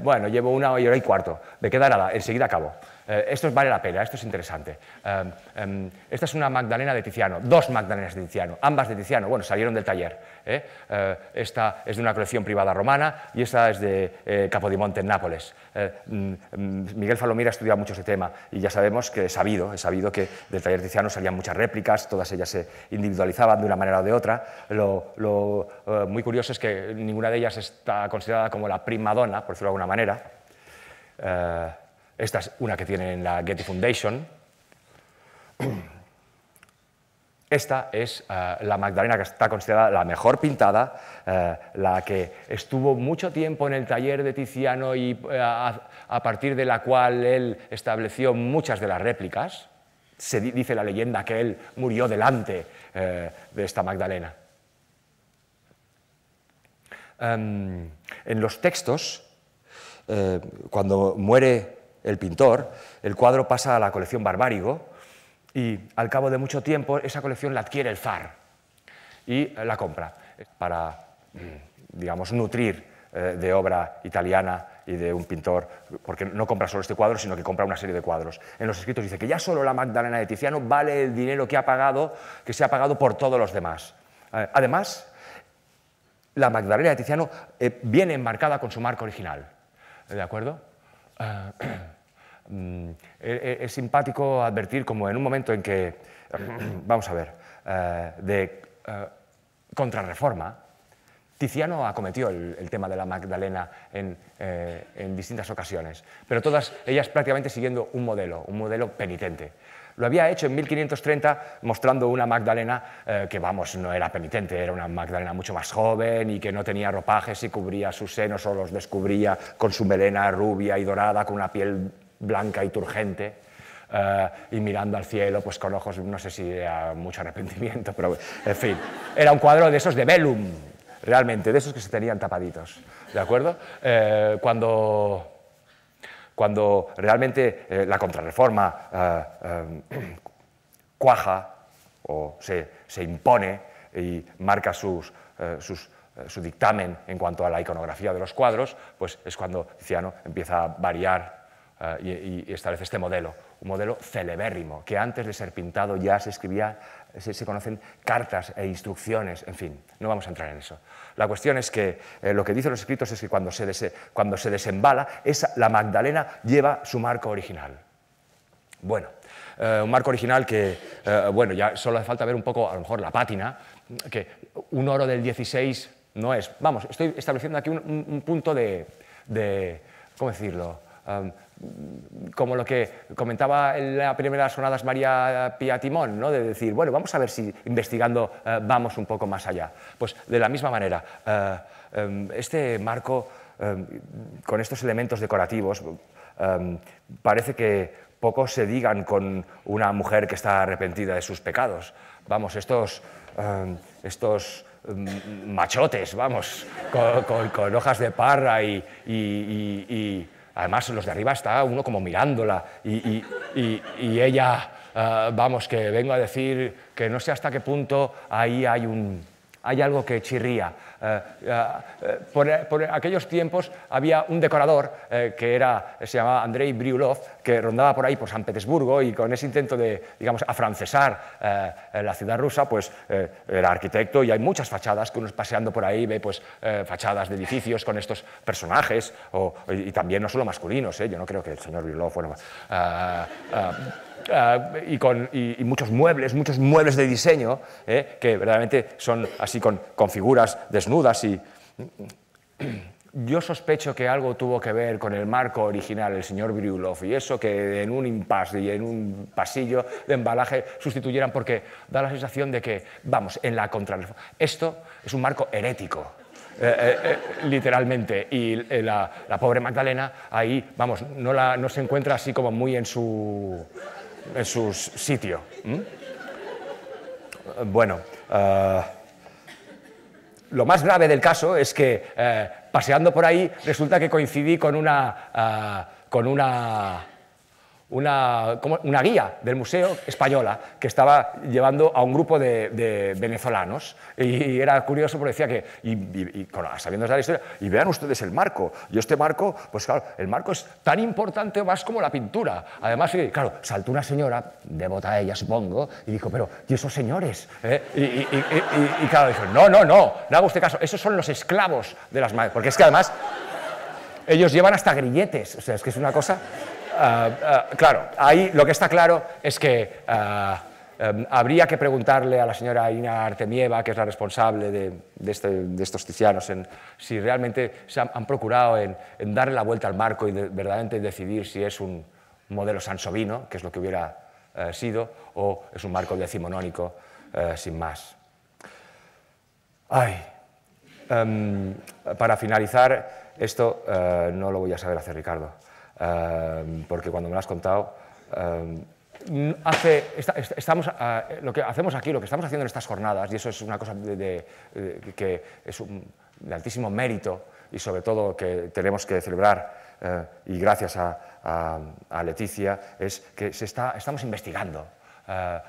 S1: bueno, llevo 1 hora y cuarto. Me queda nada, enseguida acabo. Esto vale la pena, esto es interesante. Esta es una Magdalena de Tiziano, 2 Magdalenas de Tiziano, ambas de Tiziano, bueno, salieron del taller. Esta es de una colección privada romana y esta es de Capodimonte, en Nápoles. Miguel Falomir ha estudiado mucho ese tema y ya sabemos que he sabido que del taller de Tiziano salían muchas réplicas, todas ellas se individualizaban de una manera o de otra. Lo muy curioso es que ninguna de ellas está considerada como la prima donna, por decirlo de alguna manera. Esta es una que tiene en la Getty Foundation. Esta es la Magdalena que está considerada la mejor pintada, la que estuvo mucho tiempo en el taller de Tiziano y a partir de la cual él estableció muchas de las réplicas. Se dice la leyenda que él murió delante de esta Magdalena. En los textos, cuando muere el pintor, el cuadro pasa a la colección Barbárigo y al cabo de mucho tiempo esa colección la adquiere el zar y la compra para, digamos, nutrir de obra italiana y de un pintor, porque no compra solo este cuadro, sino que compra una serie de cuadros. En los escritos dice que ya solo la Magdalena de Tiziano vale el dinero que se ha pagado por todos los demás. Además, la Magdalena de Tiziano viene enmarcada con su marco original. ¿De acuerdo? Es simpático advertir como en un momento en que, vamos a ver, de contrarreforma, Tiziano acometió el tema de la Magdalena en distintas ocasiones, pero todas ellas prácticamente siguiendo un modelo penitente. Lo había hecho en 1530 mostrando una Magdalena que, vamos, no era penitente, era una Magdalena mucho más joven y que no tenía ropajes y cubría sus senos o los descubría con su melena rubia y dorada, con una piel blanca y turgente, y mirando al cielo pues con ojos, no sé si era mucho arrepentimiento, pero en fin, era un cuadro de esos de velum, realmente, de esos que se tenían tapaditos, ¿de acuerdo? Cuando realmente la contrarreforma cuaja o se impone y marca su dictamen en cuanto a la iconografía de los cuadros, pues es cuando Tiziano empieza a variar y establece este modelo, un modelo celebérrimo, que antes de ser pintado ya se escribía, se conocen cartas e instrucciones, en fin, no vamos a entrar en eso. La cuestión es que lo que dicen los escritos es que cuando se desembala, la Magdalena lleva su marco original. Bueno, un marco original que, bueno, ya solo hace falta ver un poco, a lo mejor, la pátina, que un oro del 16 no es, vamos, estoy estableciendo aquí un punto de ¿cómo decirlo?, como lo que comentaba en la primera de las jornadas María Pía Timón, ¿no? De decir, bueno, vamos a ver si investigando vamos un poco más allá. Pues de la misma manera, este marco con estos elementos decorativos, parece que pocos se digan con una mujer que está arrepentida de sus pecados. Vamos, estos machotes, vamos, con hojas de parra y además los de arriba está uno como mirándola y ella, vamos, que vengo a decir que no sé hasta qué punto ahí hay algo que chirría. Por aquellos tiempos había un decorador se llamaba Andrei Briulov, que rondaba por ahí, por San Petersburgo, y con ese intento de, digamos, afrancesar la ciudad rusa, pues era arquitecto, y hay muchas fachadas que uno paseando por ahí ve, pues, fachadas de edificios con estos personajes, y también no solo masculinos, yo no creo que el señor Briulov fuera... y muchos muebles de diseño que verdaderamente son así con figuras desnudas y yo sospecho que algo tuvo que ver con el marco original, el señor Briulov, y eso que en un impasse y en un pasillo de embalaje sustituyeran, porque da la sensación de que, vamos, en la contrarreforma. Esto es un marco herético. Literalmente, y la pobre Magdalena ahí, vamos, no se encuentra así como muy en su sitio. Bueno, lo más grave del caso es que paseando por ahí resulta que coincidí con una guía del Museo Española que estaba llevando a un grupo de venezolanos, y era curioso porque decía que, sabiendo la historia, y vean ustedes el marco, y este marco, pues claro, el marco es tan importante o más como la pintura. Además, claro, saltó una señora, devota a ella supongo, y dijo, pero, ¿y esos señores? Y claro, dijo, no haga usted caso, esos son los esclavos de las madres, porque es que además ellos llevan hasta grilletes, o sea, es que es una cosa... claro, ahí lo que está claro es que habría que preguntarle a la señora Ina Artemieva, que es la responsable de estos Ticianos, si realmente se han procurado en darle la vuelta al marco y verdaderamente decidir si es un modelo sansovino, que es lo que hubiera sido, o es un marco decimonónico sin más. Para finalizar, esto no lo voy a saber hacer, Ricardo. Porque cuando me lo has contado, lo que hacemos aquí, lo que estamos haciendo en estas jornadas, y eso es una cosa que es de altísimo mérito y sobre todo que tenemos que celebrar, y gracias a Leticia, es que estamos investigando.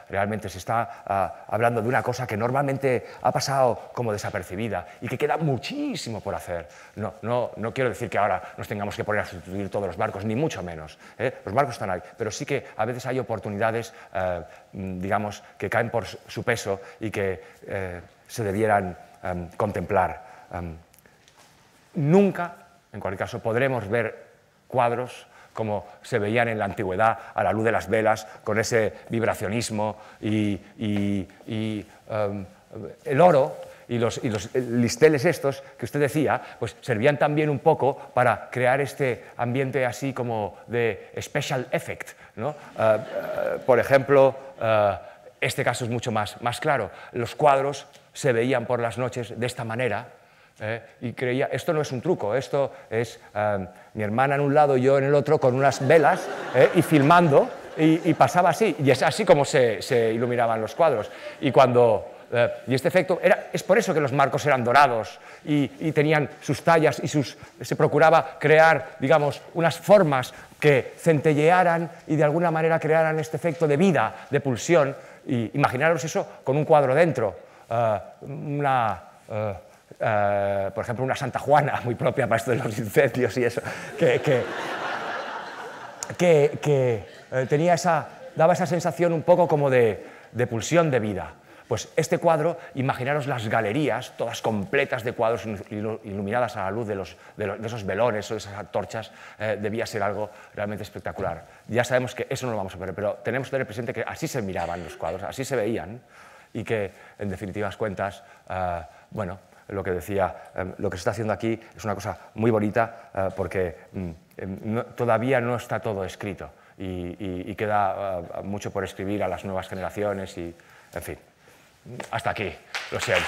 S1: Realmente se está hablando de una cosa que normalmente ha pasado como desapercibida y que queda muchísimo por hacer. No quiero decir que ahora nos tengamos que poner a sustituir todos los barcos, ni mucho menos. Los barcos están ahí, pero sí que a veces hay oportunidades, digamos, que caen por su peso y que se debieran contemplar. Nunca, en cualquier caso, podremos ver cuadros como se veían en la antigüedad a la luz de las velas, con ese vibracionismo y el oro y los listeles estos que usted decía, pues servían también un poco para crear este ambiente así como de special effect, ¿no? Por ejemplo, este caso es mucho más claro. Los cuadros se veían por las noches de esta manera. Y creía, esto no es un truco, esto es mi hermana en un lado y yo en el otro con unas velas y filmando, y pasaba así, y es así como se iluminaban los cuadros. Y este efecto, es por eso que los marcos eran dorados y tenían sus tallas y se procuraba crear, digamos, unas formas que centellearan y de alguna manera crearan este efecto de vida, de pulsión. Y imaginaros eso con un cuadro dentro, por ejemplo, una Santa Juana, muy propia para esto de los incendios y eso, que daba esa sensación un poco como de pulsión de vida. Pues este cuadro, imaginaros las galerías, todas completas de cuadros iluminadas a la luz de esos velones o de esas antorchas, debía ser algo realmente espectacular. Ya sabemos que eso no lo vamos a ver, pero tenemos que tener presente que así se miraban los cuadros, así se veían, y que, en definitivas cuentas, bueno, lo que decía, lo que se está haciendo aquí es una cosa muy bonita porque todavía no está todo escrito y queda mucho por escribir a las nuevas generaciones y, en fin, hasta aquí, lo siento.